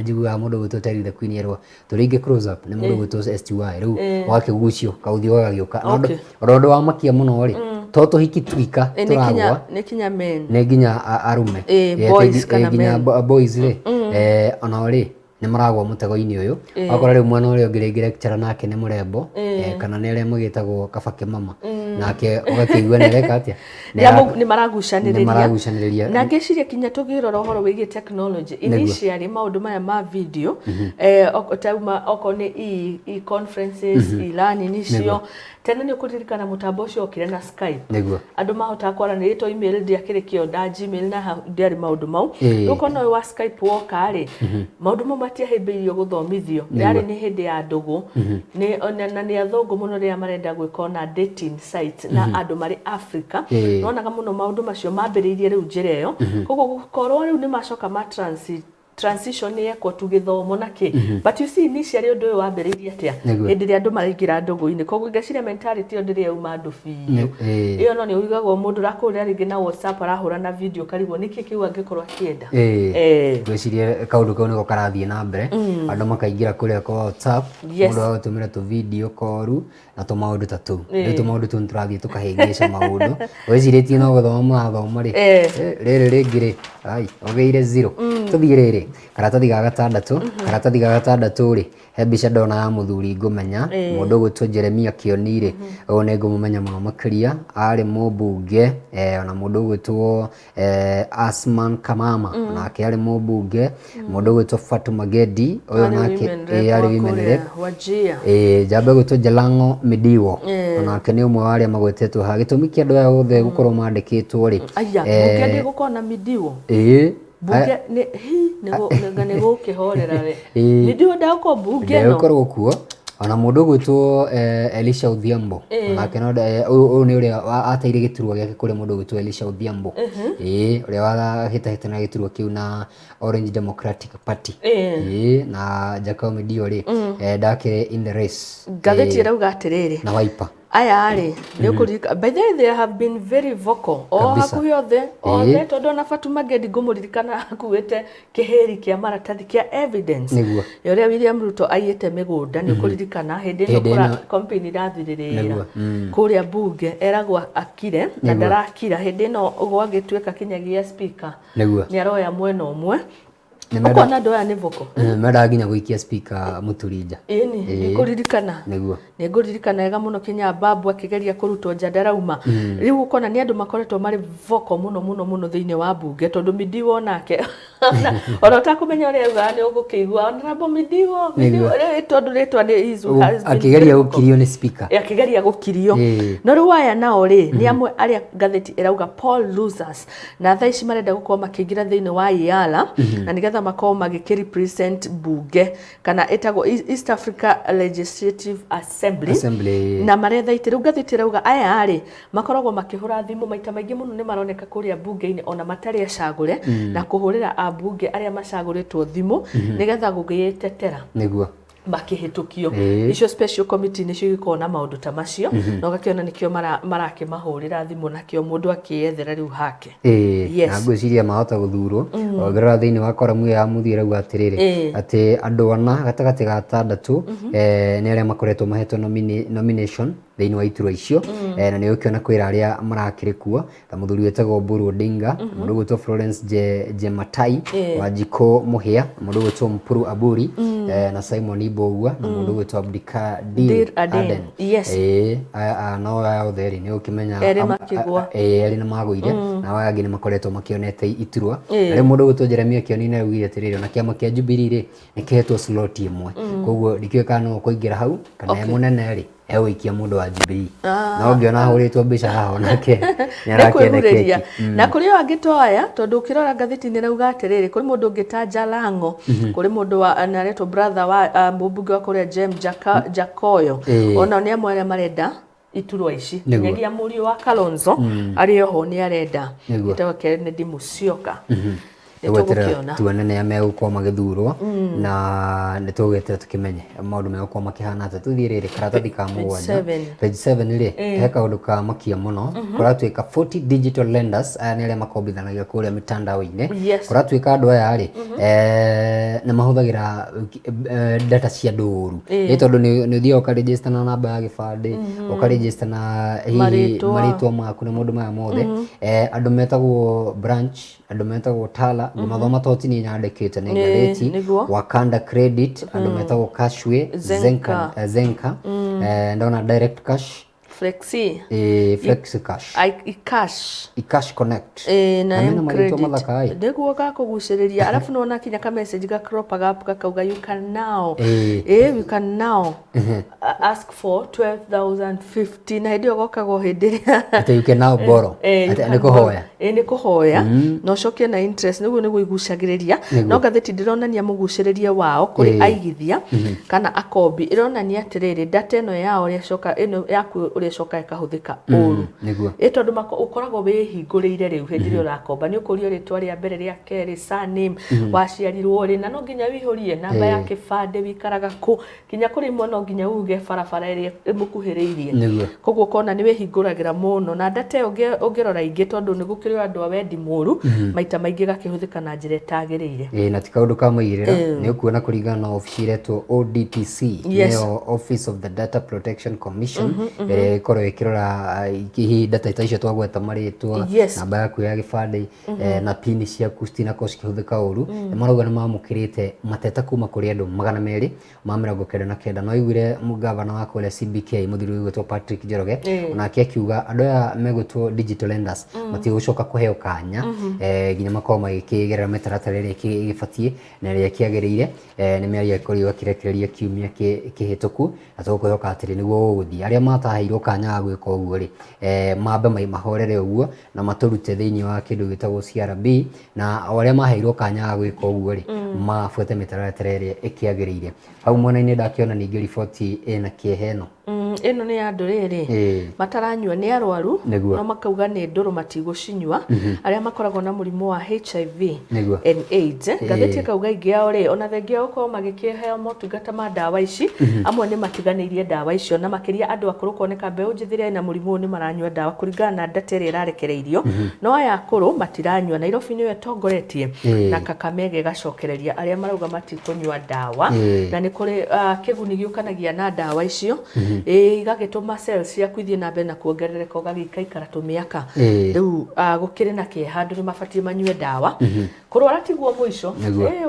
njiguaga mundu gwitwo Terry the Queen yerwa turinge close up ni mundu gwitwo STY riu wakigucio kauthio gagioka rondo wa makia muno ri toto hiki twika turagwa ni nginya arume boys kana men boys ri ona ri ni maragwa mutego-ini uyu akora riu mwana uria ungi ringi lecture nake ni murembo kana ni aria magitagwo kabake mama nake ugakigua ni reka atia ni maragucaniriria na ngeciria kinya tugirora uhoro wigie technology initially maundu maya ma video okotama okone conferences e-learning nicio tena ni ukuririkana mutambo ucio okire na Skype andu mahota kwaranĩria to email ndiakire kio da Gmail na ndiari maundu mau ukona wa Skype woka ri maundu mau matiahimbiirio guthomithio yari ni hindi ya ndugu ni na ni athungu muno ria marenda gwika na dating sites na andu mari Africa nonaga muno maundu macio mambiriirie riu njira iyo koguo gukorwo riu ni macoka ma transition yekwo tugithomo naki but you see initially undu uyu wambiriirie atia hindi ria andu maraingira ndugu-ini koguo ngeciria mentality undu ria uma andu biu iyo no ni urigagwo mundu rakuria ringi na WhatsApp arahura na video karigwo niki kiu angikorwo akienda ngeciria kaundu kau niko karathie na mbere andu makaingira kuria kwa WhatsApp mundu agatumira tu video call na to maundu ta tu ni to maundu tu turathie tukahingisha maundu weciritie no guthoma mathoma ri riri ringi ri ai ogeire 0 tuthie riri karatathi ga gatandatu ri he mbica ndona ya muthuri ngumenya mundu gwitwo Jeremia Kionire uyu ni ngumumenya muno makiria ari mubunge ona mundu gwitwo Asman Kamama nake ari mubunge mundu gwitwo Fatuma Gedi uyu nake ari wimenere jambe gwitwo Jalango Midiwo onake ni umwe wa aria magwetetwo ha gitumi kia andu aya othe gukorwo mandikitwo ri bunge ndi gukona Midiwo bunge ni gukihorera we Midiwo ndako bunge no ndako kuo ona mundu gwitwo Elisha Odhiambo onake no uyu ni uria ateire giturwa giake kuri mundu gwitwo Elisha Odhiambo uria wahitahitana giturwa kiu na Orange Democratic Party na Jacob Midio ri ndake in the race gatheti irauga atiriri na Wiper aya ari ni ukurika by the way they have been very vocal hakuhi othe tondu na Fatuma Gedi ngumuririkana hakuite kiheri kia maratathi kia evidence yoria William Ruto aiyete migunda ni ukuririkana hindi no kura company rathirira kuria bunge eragwa akire na ndarakira hindi no gwagituika kinyagia speaker ni aroya mwena umwe Ukona ndoya ni voko. Mara ginya guikia speaker Muturija. Ni kuririkana. Ni kuririkana ega muno Kenya babu akigeria kurutwo njandarauma. Riu ukona ni andu makoretwo mari voko muno thiini wa bunge tondu Midiwo nake. Ona utakumenya uri uga ni ugukigwa honorable Midiwo tondu ritwa ni izu akigeria gukirio ni speaker. Akigeria gukirio. No riu aya nao ri ni amwe aria gatheti irauga Paul losers na thaa ici marenda gukorwo makiingira thiini wa Iala na nigetha makorwo magikiripresent bunge kana etagwo East Africa Legislative Assembly na maretha itiru gathiti rauga aya ari makoragwo makihura thimu maita maingi muno ni maroneka kuria bunge-ini ona matari acagure na kuhurira abunge aria macaguritwo thimu nigetha gugietetera niguo makihitukio icio special committee nicio gikona maundu ta macio no gakiona nikio marake mahurira thimu nakio mundu akiethera riu hake na ngwiciria mahota guthurwo ongerera thiini wa koramu ya muthira gu atiriri ati andu ana gatagati ga 6 ni aria makoretwo mahetwo nomination thiini wa iturwa icio na ni ukiona kwira aria marakiri kuo ta muthuri wetagwo Oburu Odinga mundu gwitwo Florence Jematai Wanjiko Muhia mundu gwitwo Mpuru Aburi na Simon Ibogwa na mundu gwitwo Abdikadir Aden no ya utheri ni ukimenya eri na magwire na wangi ni makoretwo makionete iturwa ari mundu gwitwo Jeremia Kionini augire atiriri na kiama kia Jubilee ri nikihetwo slot imwe koguo ndikiweka no kuingira hau kana munene ri ewikia mundu wa Jubilee no ngiona huritwo mbica haho nake nirakendekia na kuri wangitoya tondu ukirora ngathiti ni rauga atiriri kuri mundu ngitanja Lango kuri mundu anaretwo brother wa mbunge wa kuria Jem Jakoyo ona ni amwe aria marenda iturwa ici nyagia murio wa Kalonzo ari ho ni arenda itawa Kennedy Musyoka tuone ne amegukwa magithurwo na nitugwetera tukimenye maundu megukwa makihana ata tuthirire karatathi ka mugwanja page 7 ri he kaundu ka makia muno kuratuika 40 digital lenders aya ni aria makombithanagia kuria mitandao-ini kuratuika andu aya ri na mahuthagira data cia nduru ni tondu ni uthia ukaregister na namba ya gibande ukaregister na maritwa maku na maundu maya mothe andu metagwo branch andu metagwo Tala mathoma totini nyandikite ni ngareti Wakanda Credit andu metagwo Cashway Zenka ndona Direct Cash Flexi Cash iCash Connect na M-Credit ndiguo gakuguciriria arafu nona kinya ka message ga crop up kakauga you can now ask for 12,050 na ndio gokago hindiria ati you can now borrow ati ni kuhoya no cokia na interest niguo igucagiriria no ngathiti ndironania muguciriria wao kuri aigithia kana akombi ironania atiriri data eno yao ria coka eno yaku coka ikahuthika uru tondu ukoragwo wihingurire riu hindi urakomba ni ukurio ritwa ria mbere ria keri surname waciarirwo ri na no nginya wihurie namba ya kibande wikaraga ku kinya kuri imwe no nginya uge barabara iri imukuhiriirie koguo kona ni wihinguragira muno na data ungirora ingi tondu ni gukiri andu awendi muru maita maingi gakihuthika na njira itagiriire na ti kaundu ka maigirira ni ukuona kuringana na ofisi yetu ODPC neo Office of the Data Protection Commission korwo ikirora hihi data icio twagweta maritwa namba yaku ya gibande na pin ciaku citinako cikihuthika uru marauga ni mamukirite mateta kuma kuri andu 299 no igwire mugavana wa kule CBK muthiri witwa Patrick Njoroge onake akiuga andu aya megwitwo digital lenders matigũcoka kuheo kanya nginya makoma magikigerera mitaratara iria gibatie na iria kiagiriire ni miaria ikoriwa kirekereria kiumia kihituku atokuhoka atiri niguo guthii aria mataheirwo kanya gwika uguo ri mambe mahorere uguo na maturute thiini wa kindu gitagwo CRB na aria maheirwo kanya gwika uguo ri mafuate mitaratara iria ikiagiriire hau mwena-ini ndakiona ningi riboti ina kieheno ino ni andu riri mataranyua ni arwaru no makauga ni nduru matigucinywa aria makoragwo na murimu wa HIV and AIDS ngatheti kauga ingi ao ri ona thengia uko magikiheo motungata ma dawa ici amwe ni matiganirie dawa icio na makiria andu akuru kuoneka mbeu njithire na murimu ni maranyua dawa kuringana na data iri irarekereirio no aya akuru matiranyua Nairobi niwe tongoretie na Kakamege gacokereria aria marauga matikunyua dawa na ni kuri kiguni giukanagia na dawa icio igagituma cells cia kwithie na mbere na kuongerereka ugagikaikara tumiaka riu gukire na kiehandu ni mafatie manyue dawa kurwara tiguo mwisho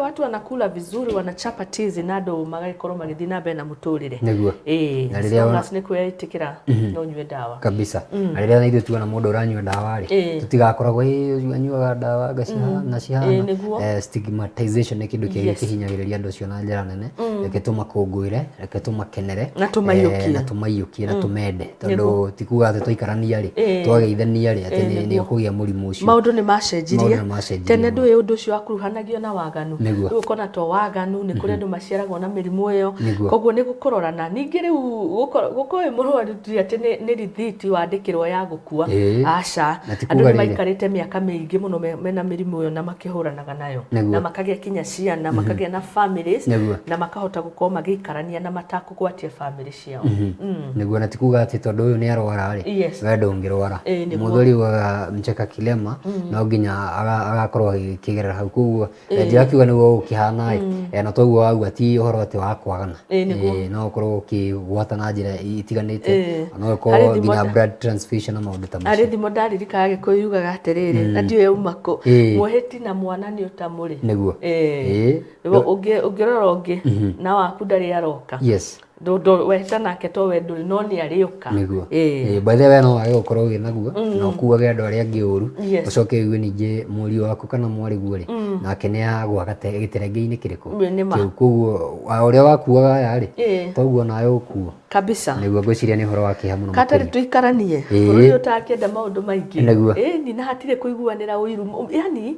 watu wanakula vizuri wanachapa tizi na ndo magaikorwo magithii na mbere na muturire na riria ni kwetikira no nyue dawa kabisa na riria na ithu tuona mundu uranyua dawa ri tutigakoragwo anyuaga dawa na cihana stigmatization ni kindu kihinyagiriria andu cio na njira nene reketuma kungwire reketuma kenere na tumaiyukie tũmaiyũkie na tũmende tondũ tikuga atĩ twaikarania rĩ twageithania rĩ atĩ nĩ ũkũgĩa mũrimũ ũcio. Maũndũ nĩ macenjirie. Tene ndũĩ ũndũ ũcio wakuruhanagio na waganu. Rĩu ũkona to waganu nĩ kũrĩ andũ maciaragwo na mĩrimũ ĩyo. Koguo nĩ gũkũrorana. Ningĩ rĩu gũkorwo mũrwaru atĩ nĩ rithiti wandĩkĩrwo ya gũkua. Aca. Andũ nĩ maikarĩte mĩaka mĩingĩ mũno mena mĩrimũ ĩyo na makĩhũranaga nayo. Na makagĩa kinya ciana, makagĩa na families na makahota gũkorwo magĩikarania na matakũgwatia family ciao. Nĩguo na tikuga atĩ tondũ ũyũ nĩ arwara rĩ we ndũngĩrwara. Mũthuri wa Mcheka Kilema no nginya agakorwo agĩkĩgerera hau. Koguo ndirakiuga nĩguo ũkĩhana na toguo wauga ti ũhoro atĩ wa kwagana. No ũkorwo ũkĩgwata na njĩra itiganĩte. No ũkorwo nginya blood transfusion na maũndũ ta macio. Arĩ thimo ndaririkanaga Gĩkũyũ yugaga atĩrĩrĩ na ndiũĩ uma kũ, mũhĩti na mwana nĩ ũtamũrĩ. Nĩguo. Ũngĩrora ũngĩ na waku ndarĩ aroka. Weta nake to we ndũrĩ no nĩ arĩũka. Nĩguo. By the way no wage gũkorwo wĩ naguo na ũkuage andũ arĩa angĩ ũru ũcoke wigue ningĩ mũriũ waku kana mwarĩguo rĩ nake nĩ agwa gĩterenge-inĩ kĩrĩkũ. Koguo ũrĩa wakuaga aya rĩ toguo nawe ũkuo kabisa. Nĩguo ngwĩciria nĩ ũhoro wa kĩeha mũno. Katarĩ tũikaranie bũrũri ũtakĩenda maũndũ maingĩ. Ni na hatirĩ kũiguanĩra ũiru. Yani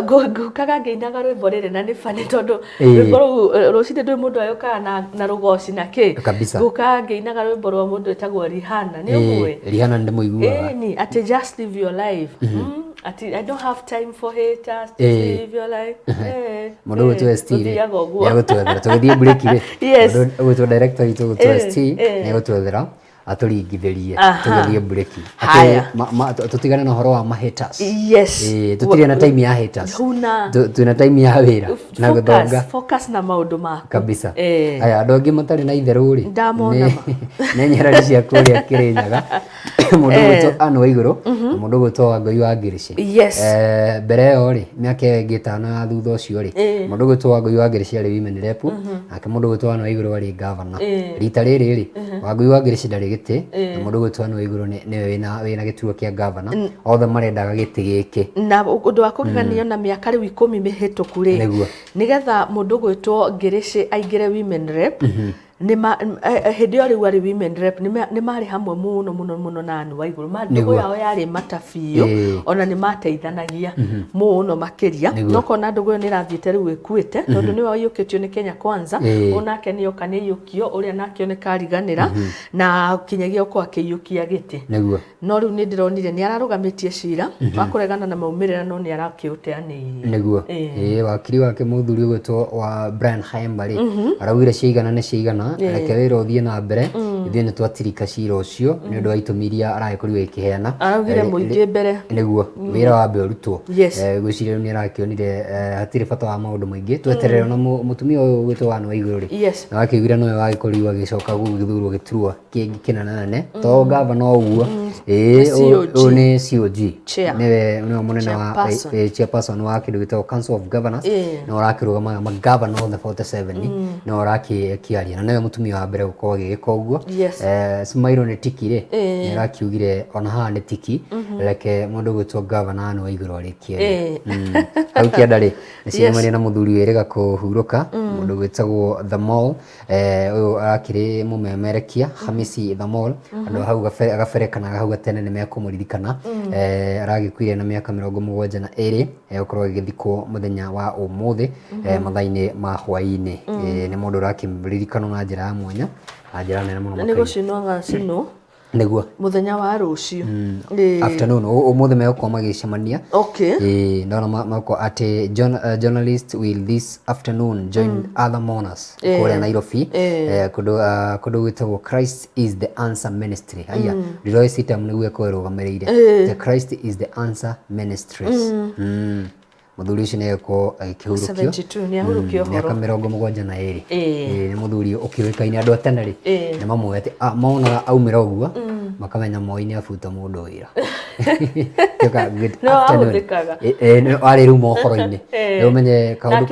ngũkaga ngĩinaga rwĩmbo rĩrĩ na nĩ bani tondũ rwĩmbo rũu rũcinĩ ndũĩ mũndũ ayokaga na rũgoci na ngũkaga ngĩinaga rwĩmbo rwa mũndũ wĩtagwo Rihanna. Nĩ ũmwe Rihanna nĩ mũiguaga atĩ just live your life. I don't have time for haters. Just live your life. Mũndũ gũtũ ST ya gũtwethera tũgĩthiĩ break rĩ. Gũtũ director witũ gũtũ ST nĩ gũtwethera atũringithĩrie tũgĩthiĩ break. Tũtigane na ũhoro wa haters. Tũtirĩ na time ya haters. Twĩna time ya wĩra na gũthonga. Focus na maũndũ maku kabisa. Aya andũ angĩ matarĩ na itherũ rĩ nĩ nyarari cia kũrĩa Kĩrĩnyaga. Mũndũ gwĩtwo Anne Waigũrũ na mũndũ gwĩtwo Wangũi wa Ngirici. Mbere ĩyo rĩ mĩaka ĩngĩ ĩtano ya thutha ũcio rĩ mũndũ gwĩtwo Wangũi wa Ngirici arĩ women rep nake mũndũ gwĩtwo Anne Waigũrũ arĩ governor. Rita rĩrĩ rĩ Wangũi wa Ngirici ndarĩ gĩtĩ na mũndũ gwĩtwo Anne Waigũrũ nĩwe wĩna gĩturwa kĩa governor. Othe marendaga gĩtĩ gĩkĩ. Na ũndũ wa kũgeganio na mĩaka rĩu 10 mĩhĩtũku rĩ nĩgetha mũndũ gwĩtwo Ngirici aingĩre women rep hĩndĩ ĩyo rĩu arĩ women rep nĩ marĩ hamwe mũno na Anne Waigũrũ. Ndũgũ yao yarĩ mata biũ ona nĩ mateithanagia mũno makĩria. No kona ndũgũ nĩ ĩrathiĩte rĩu ĩkuĩte tondũ nĩwe waiyũkĩtio nĩ Kenya Kwanza. Onake nĩ oka nĩ iyũkio ũrĩa nake nĩ kariganĩra na kinyagia ũko akĩiyũkia gĩtĩ. No rĩu nĩ ndĩronire nĩ ararũgamĩtie cira wa kũregana na maumĩrĩra no nĩ arakĩũteanĩirie. Nĩguo wakiri wake mũthuri gwĩtwo wa Brian Haemba rĩ araugire ciigana nĩ ciigana reke wĩra ũthiĩ na mbere ithuĩ nĩ twatirika cira ũcio nĩ ũndũ wa itũmi iria aragĩkorirwo ĩkĩheana. Araugire mũingĩ mbere nĩguo wĩra wambe ũrutwo. Gwĩciria rĩu nĩ arakĩonire hatirĩ bata wa maũndũ maingĩ tweterere na mũtumia ũyũ gwĩtwo Anne Waigũrũ rĩ na wakĩiguire nowe wagĩkorirwo agĩcoka gũgĩthurwo gĩturwa kĩngĩ kĩnene to governor ũguo. Ũyũ nĩ COG nĩwe mũnene wa chairperson wa kĩndũ gĩtagwo Council of Governors na ũrakĩrũgamaga magavana othe 47 na ũrakĩaria na nĩwe mũtumia wa mbere gũkorwo agĩgĩka ũguo. Smairo nĩ tiki rĩ nĩ arakiugire ona haha nĩ tiki reke mũndũ gwĩtwo governor Anne Waigũrũ arĩkie hau kĩanda rĩ nĩ ciumanire na mũthuri wĩrĩga kũhurũka mũndũ gwĩtagwo The Mall. Ũyũ arakĩrĩ mũmemerekia Hamisi The Mall andũ hau gaberekanaga hau gatene nĩ mekũmũririkana. Aragĩkuire na mĩaka 72 gũkorwo agĩthikwo mũthenya wa ũmũthĩ mathaa-inĩ ma hwaĩ-inĩ. Nĩ mũndũ ũrakĩririkana na njĩra ya mwanya na njĩra nene mũno makĩria. Nĩ gũcinwo gacino nĩguo mũthenya wa rũciũ afternoon ũmũthĩ megũkorwo magĩcemania. Ndona magũkorwo atĩ journalists will this afternoon join other mourners kũrĩa Nairobi kũndũ gwĩtagwo Christ is the Answer Ministry. Haya ndĩroĩ sitam nĩguo ĩkorwo ĩrũgamĩrĩire the Christ is the Answer Ministries. Mũthuri ũcio nĩ egũkorwo agĩkĩhurũkio 72 nĩ ahurũkio horo mĩaka 72. Nĩ mũthuri ũkĩũĩkaine andũ a tene rĩ nĩ mamuoya atĩ monaga aumĩra ũguo makamenya moi-inĩ abuta mũndũ wĩra. Arĩ rĩu mohoro-inĩ rĩu menye kaũndũ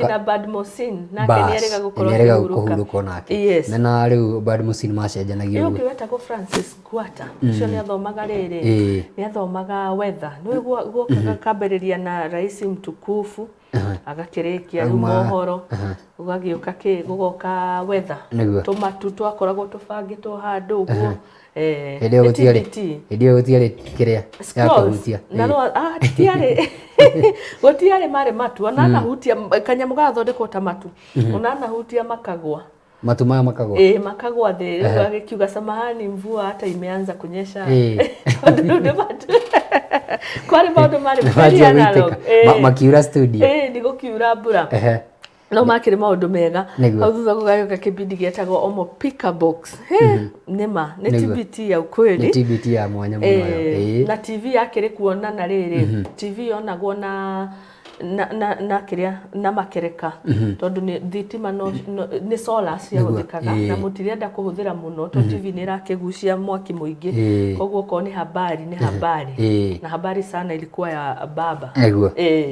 nĩarega kũhurũka nake mena rĩu Badmusin macenjanagia ũguo. Ũyũ wetagwo Francis Gwata ũcio nĩ athomaga rĩrĩ nĩ athomaga weather nĩwe guokaga kambĩrĩria na rais mtukufu agakirekia riu mohoro ugagiuka gugoka weather tomatu twakoragwo tubangitwo handu uguo Idio gutiare kiria ya kuhutia na tiare gutiare mare matu onana hutia kanyamu gathondekwo ta matu onana hutia makagwa matu maya makagwa makagwa agikiuga samahani mvua hata imeanza kunyesha kwari maundu mari very analog makiura studio ndigo kiura mbura no makire maundu mega hau thutha gugayuka kibindi gietagwo omo picker box nema ni TBT ya ukweli ni TBT ya mwanya muno na TV yakire kuona na riri TV onagwo na kiria na makereka tondu ni thitima ni solar cia huthikaga na mutirenda kuhuthira muno to TV ni rakigucia mwaki muingi koguo ko ni habari na habari sana ilikuwa ya baba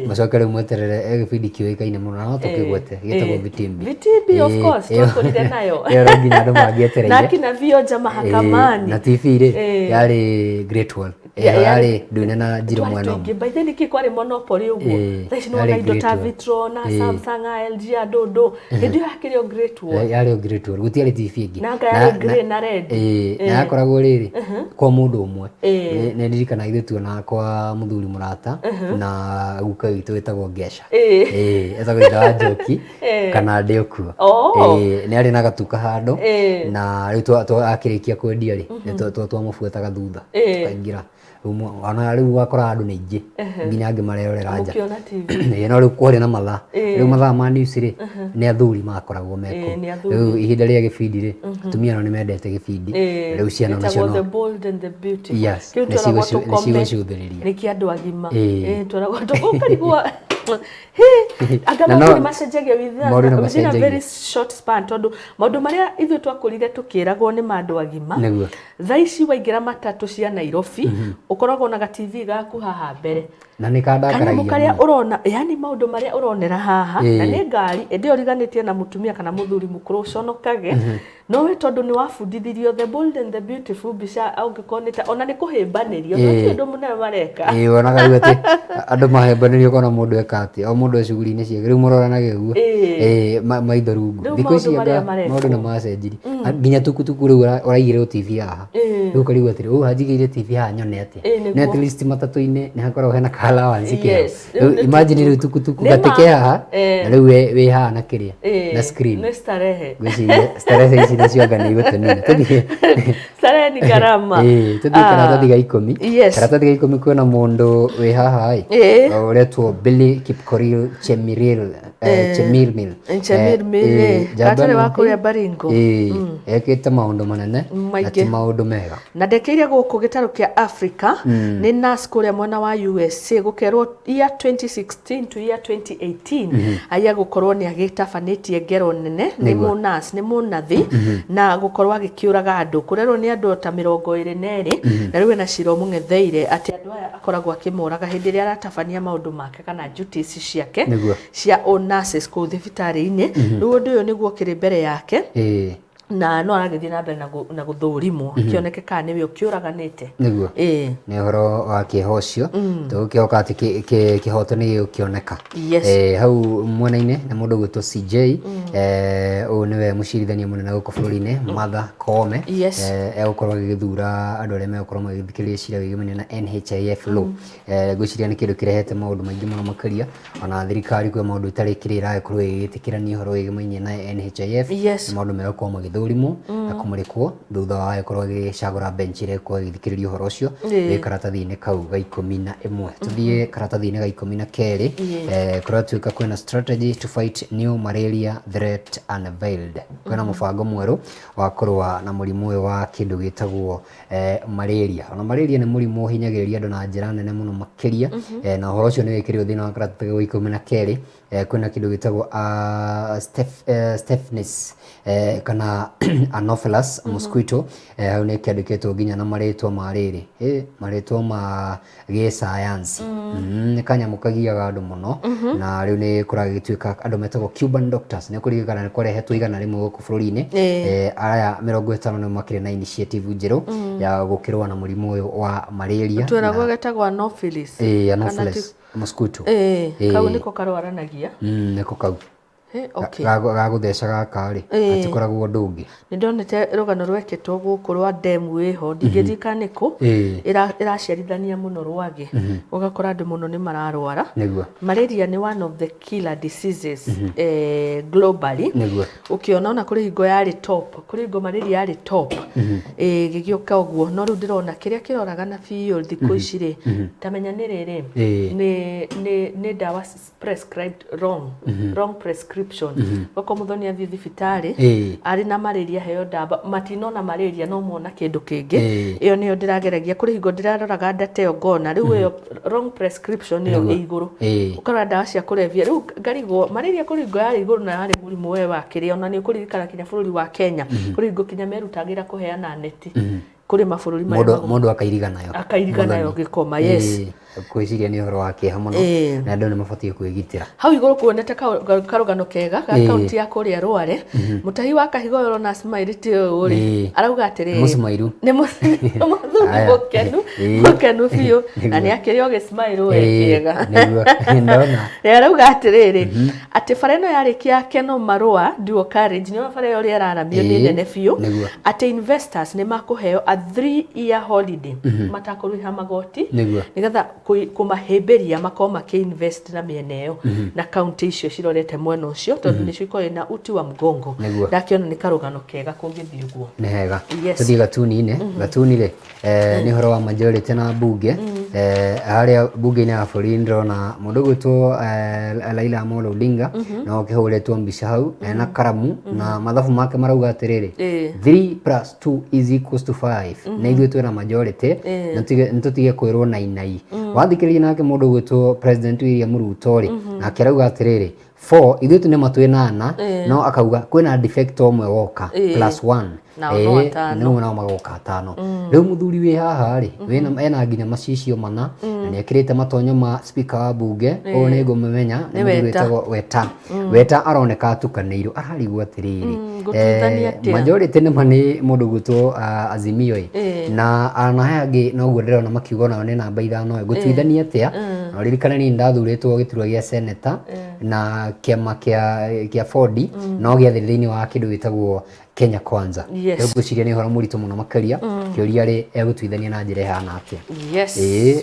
macokere mweterere gibindi kioikaine muno no tukigwete gitagwo vitimbi of course tukurire nayo nginya andu magietereire na kina vioja mahakamani na TV ri yari Great Wall yari ndune na njiro mweno by the way kwari monopoly uguo no indo ta Vitro na Samsung LG adodo hindi yakirio Great Wall yari Great Wall gutiari TV ingi na yari green na red na yakoragwo riri kwa mundu umwe ne ndirikana ithu tuona kwa muthuri murata na guka witu wetagwo Gesha etagwo ndawa njoki kana ndekuo ne ari na gatuka hando na ritu akirikia kwendia ri twamubuetaga thutha kaingira ona riu wakora andu ningi nginya angi marerorera nja no riu kwari na mathaa riu mathaa ma news ri ni athuri makoragwo meko riu ihinda ria gibindi ri atumia no ni mendete gibindi riu ciana nacio no the bold and the beautiful nicigo ciuthiriria niki andu agima twaragwo tukarigwa agama macenjagia within a very short span tondu maundu maria ithu twakurire tukiragwo ni mandu agima thaici waingira matatu cia Nairobi ukoragwo na TV gaku haha mbere na nikandakaragia kana mukaria urona yani maundu maria uronera haha na ni ngari ende origanitie na mutumia kana muthuri mukuru uconokage no we tondu ni wafundithirio the bold and the beautiful bisha au ngikoneta ona ni kuhimbanirio no ti undu munene mareka onaga riu ati andu mahimbanirio kona mundu ekati o mundu cuguri-ini ciake riu muroranaga guo maitho rungu thikũ ici maundu ni macenjiri nginya tukutuku riu uraigire TV haha riu kariu ati hanjigire TV haha nyone ati na at least matatu-ini ni hakoragwo hena allowance kia imagine riu tukutuku gatike haha na riu we haha na kiria na screen ni starehe starehe ici nacio ngani gutenina tuthie starehe ni garama tuthie karatathi ga 10 karatathi ga 10 kwina mundu we haha uretwo Billy Kipkorir Chemiril gatare wakuria Baringo ekite maundu manene na ti maundu mega na ndekeire guku gitaro kia Africa ni nurse kuria mwena wa USA gukerwo year 2016 to year 2018 aya gukorwo ni agitabanetie ngero nene ni mu nurse ni munathi na gukorwo agikiuraga andu kurerwo ni andu ta 22 na riu na ciro mungetheire ati andu aya akoragwo akimuraga hindi ria aratabania maundu make kana duties ciake cia nurses ku thibitari-ini riu undu uyu niguo kiri mbere yake na no aragithie na mbere na guthurimwo kioneke kana niwe ukiuraganite niguo ni horo wa kihocio tukioka ati kihoto ni ukioneka hau mwena-ini na mundu gwitwo CJ u niwe mucirithania munene guku bururi-ini Martha Koome egukorwo agithura andu aria megukorwo magithikiriria cira wigimania na NHIF law gwiciria ni kindu kirehete maundu maingi muno makaria ona thirikari kwi maundu itari kirira ikorwo igitikirania horo wigimania na NHIF maundu megukorwo thurimu na kumurikwo thutha wa ikorwo agicagura bench ire kwa githikiririo horo ucio ri karatathi-ini kau ga 11 tuthie karatathi-ini ga 12 kuria tuika kwina strategy to fight new malaria threat unveiled kwina mubango mweru wa kurwa na murimu uyu wa kindu gitagwo malaria ona malaria ni murimu uhinyagiriria andu na njira nene muno makiria na horo ucio ni wikiririo thina wa karatathi ga 12 kwina kindu gitagwo Stephanis kana Anopheles mosquito hau ni kiandikitwo nginya na maritwa mariri maritwa ma gisayansi ni kanyamu kagiaga andu muno na riu ni kuragituika andu metagwo Cuban doctors ni kurigana ni kurehetwo igana rimwe guku bururi-ini aya 50 ni makire na initiative njeru ya gukirwa na murimu uyu wa malaria tweragwo getagwo Anopheles mosquito kau niko karwaranagia niko kau okay gaguthecaga kari atikoragwo ndungi nindonete rugano rweketwo guku rwa demu iho ndigithika niko iraciarithania muno rwage ugakora andu muno ni mararwara malaria ni one of the killer diseases globally ukiona ona kuri hingo yari top kuri hingo malaria yari top gigioka uguo no ru ndirona kiria kiroraga na biyo thikũ ici ri tamenya ni riri ni dawa prescribed wrong prescription goko muthoni athi thibitari ari na malaria heo dawa matinona malaria no mona kindu kingi iyo niyo ndirageragia kuri hingo ndiraroraga ndate ngona riu iyo wrong prescription iyo iguru ukara dawa cia kurevia riu ngarigwo malaria kuri hingo yari iguru na yari murimu we wa kiria ona ni kuririkana kinya bururi wa Kenya kuri hingo kinya merutagira kuheana neti kuri mabururi maya mundu akairiga nayo gikoma yes kwiciria ni horo wake hamwe na andu ni mabatie kwigitira hau iguru kuonete karugano kega ga kaunti ya kuria Rware mutahi wa kahigo yoro na smile tio uri arauga atiri musmairu ni mukenu biu na ni akirio ge smile we kega ndona arauga atiri ati fareno yarikia keno marua duo courage ni mafare yori araramio ni nene biu ati investors ni makuheo a 3-year holiday matakuruha magoti nigetha kumahemberia makoma ke invest na mieneo na county icio cirorete mwena ucio tondu nicio ikoe na uti wa mgongo ndakiona ni karugano kega kungithi uguo ni hega tuthi gatuni ni horo wa majority na bunge haria bunge ni afuri ndrona mundu gwitwo Raila Amolo Odinga no kihuretwo mbica hau na karamu na mathabu make marauga atiriri 3+2 = 5 na ithuĩ twĩna majority ntutige kwĩrwo nainai wathikĩrĩria nake mũndũ gwĩtwo President William Ruto ri nake arauga atĩrĩrĩ 4 ithuĩ tũnema twĩnana no akauga kwĩna defect omwe woka +1 no magoka 5 rĩu muthuri wĩ haha ri ena nginya macicio mana na nĩ ekĩrĩte matonyo ma speaker wa bunge o nĩ ngũmemenya nĩ mũndũ wĩtagwo weta aroneka atukanĩirwo ararigwo atĩrĩrĩ majority nĩ mani mũndũ gwĩtwo Azimio na anahagi no guo ndĩrona makiuga nao nĩ namba 5 gũtuithania atĩa na ririkana ni ndathurĩtwo gĩturwa gĩa senator na kiama kia Ford no gĩathĩrĩinĩ wa kĩndũ wĩtagwo Kenya Kwanza ngwĩciria nĩ horo mũritũ mũno makĩria kĩũria rĩ egũtuithania na njĩra ihana atĩa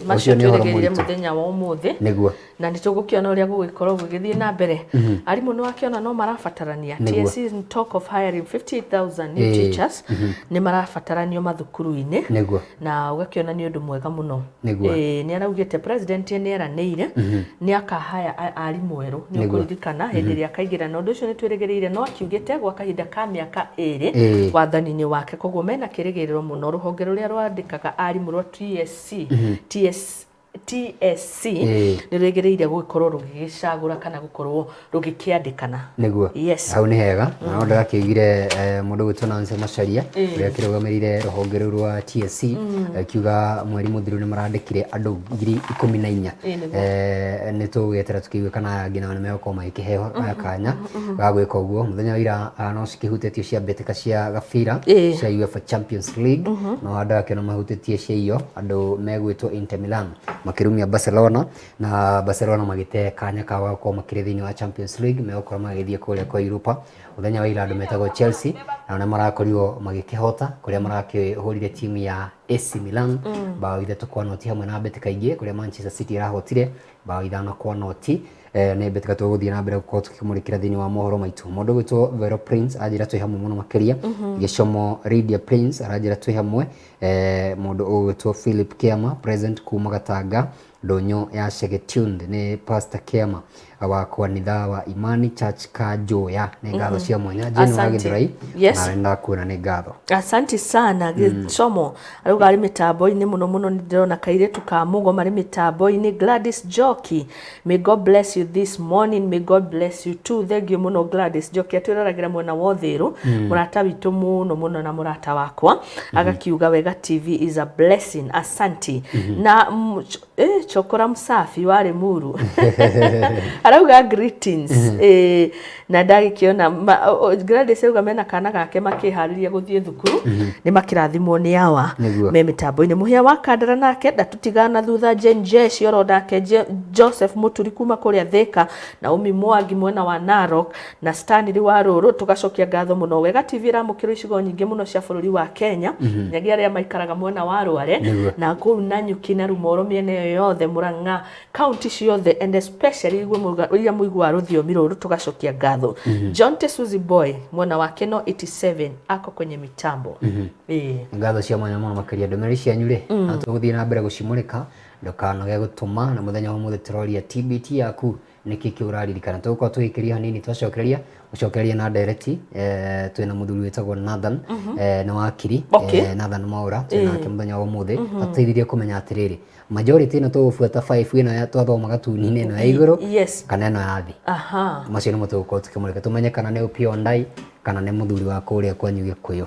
macio nĩ horo mũritũ muthenya wa ũmũthĩ nĩguo na nĩtũgũkĩona ũrĩa gũgĩkorwo gũgĩthiĩ na mbere arimũ nĩ wakĩona no marabatarania TSC in talk of hiring 58,000 new teachers nĩ marabataranio mathukuru-inĩ na ũgakĩona nĩ ũndũ mwega mũno nĩ araugĩte president nĩ eranĩire nĩ akahaya arimũ erũ nĩ ũkũririkana hĩndĩ ĩrĩa akaingĩra na ũndũ ũcio nĩ twĩrĩgĩrĩire no akiugĩte gwa kahinda ka mĩaka wathani-inĩ wake koguo mena kĩrĩgĩrĩro mũno rũhonge rũrĩa rwandĩkaga arimũ rwa TSC nĩ rwĩgĩrĩire gũkorwo rũgĩgĩcagũra kana gũkorwo rũgĩkĩandĩkana nĩguo hau nĩ hega na no ndakĩugire mũndũ gwĩtwo Nancy Macharia ũrĩa kĩrũgamĩrĩire rũhonge rũu rwa TSC akiuga mweri mũthiru nĩ marandĩkire andũ 14,000 nĩ tũgũgĩetera tũkiuga kana angĩ nao nĩ megũkorwo magĩkĩheo kanya ga gwĩka ũguo mũthenya wa ira no cikĩhutĩtio cia mbĩtĩka cia gabira cia UEFA Champions League no andũ akĩona mahutĩtie cia iyo andũ megwĩtwo Inter Milan makirumia Barcelona na Barcelona magite kanya ka gũkorwo makĩrĩ thĩinĩ wa Champions League megũkorwo magĩthiĩ kũrĩa kwa Europa mũthenya wa ira andũ metagwo Chelsea na nĩ marakorirwo magĩkĩhota kũrĩa marakĩhũrire timu ya AC Milan bao 3-0 hamwe na mbĩtĩka ingĩ kũrĩa Manchester City irahotire bao 5-0 nĩ mbĩtĩka tũgũthiĩ na mbere gũkorwo tũkĩmũrĩkĩra thĩinĩ wa mohoro maitũ mũndũ gwĩtwo Vero Prince anjĩra twĩ hamwe mũno makĩria Gĩcomo Lydia Prince aranjĩra twĩ hamwe mũndũ ũgwĩtwo Philip Kiama president kuma Gatanga ndonyo ya Shegetunde nĩ Pastor Kiama wa kwanitha wa Imani Church Kajoya nĩ ngatho cia mwanya Jane wa Githurai na arenda kuona nĩ ngatho asante sana Gĩcomo arauga arĩ mĩtambo-inĩ mũno mũno nĩ ndĩrona kairĩtu ka mũgo marĩ mĩtambo-inĩ Gladys Joki may God bless you this morning may God bless you too thank you mũno Gladys Joki atwĩroragĩra mwena wa ũthĩrũ mũrata witũ mũno mũno na mũrata wakwa agakiuga wega TV is a blessing asante na chokora msafi wa Limuru arauga greetings na ndagikiona Gladys auga mena kana gake makihariria guthie thukuru ni makirathimwo ni awa me mitambo-ini muhia wa kandara nake ndatutigana thutha Jenje cioro ndake Joseph Muturi kuma kuria Thika na Umi Mwangi mwena wa Narok na Stanley wa Ruru tugacokia ngatho muno Wega TV ramukiro icigo nyingi muno cia bururi wa Kenya nyagi aria maikaraga mwena wa Rware na kuu Nanyuki na Rumoro miene yothe Murang'a county ciothe and especially iria muigua ruthiomi ruru tugacokia ngatho John Tesuzi Boy mwena wa Keno 87 ako kwenye mitambo ngatho cia mwanya muno makiria ndomeri cianyu ri na tuguthie na mbere gucimurika ndukanoge gutuma na muthenya wa muthe turoria TBT yaku niki kiuraririkana tuko tuikiria hanini twacokereria ucokereria na direct twina muthuri wetagwo Nathan na wakiri Nathan Maura twina ke muthenya wa muthe ateithirie kumenya atiriri majority no tugubuata 5 ino ya twathomaga tunini ino ya iguru kana ino ya thi macio ni mutuko tukimurika tumenye kana ni upio ndai kana ne muthuri wa kuria kwanyu Gikuyu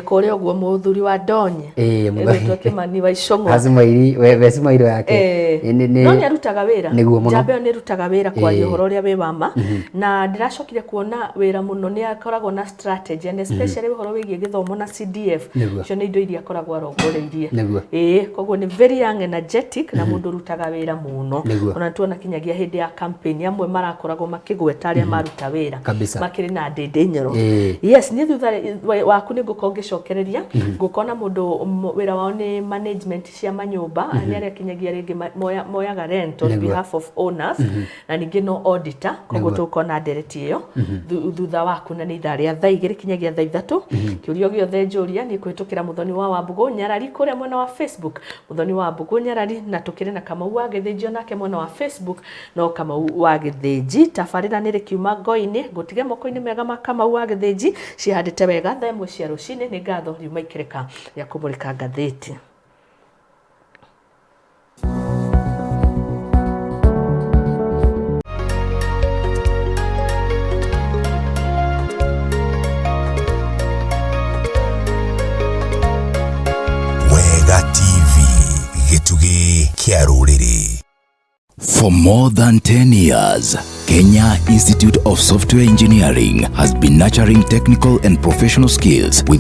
kuria ogwo muthuri wa Donye twake mani wa Icong'wa azimairi wesimairo yake no ni arutaga wira jambe ni rutaga wira kwa uhoro ria we wama na ndiracokire kuona wira muno ni akoragwo na strategy and especially uhoro wigie githomo na CDF cio ni indo iria akoragwo arongoreirie koguo ni very young energetic na mundu rutaga wira muno ona tuona kinyagia hindi ya campaign amwe marakoragwo makigweta aria maruta wira makiri na Denyero. Yes, ni thutha waku ni gukongicokereria gukona mundu wira wao ni management cia manyumba ani aria kinyagia ringi moyaga rent on behalf of owners na ningi no auditor koguo tukona direct iyo thutha waku na ni tharia thaa 2 kinyagia thaa 3 kiurio giothe njuria ni kwitukira muthoni wa Wambugu Nyarari kuria mwena wa Facebook muthoni wa Wambugu Nyarari na tukire na Kamau wa Githinji nake mwena wa Facebook no Kamau wa Githinji tafarira ni rikiuma ngoini gutige moko-ini mega Kamau wa Githinji cihandite wega thaa 1 cia rucini ni ngatho riuma ikireka ya kumurika ngathiti Wega TV gitugi kia ruriri. For more than 10 years, Kenya Institute of Software Engineering has been nurturing technical and professional skills with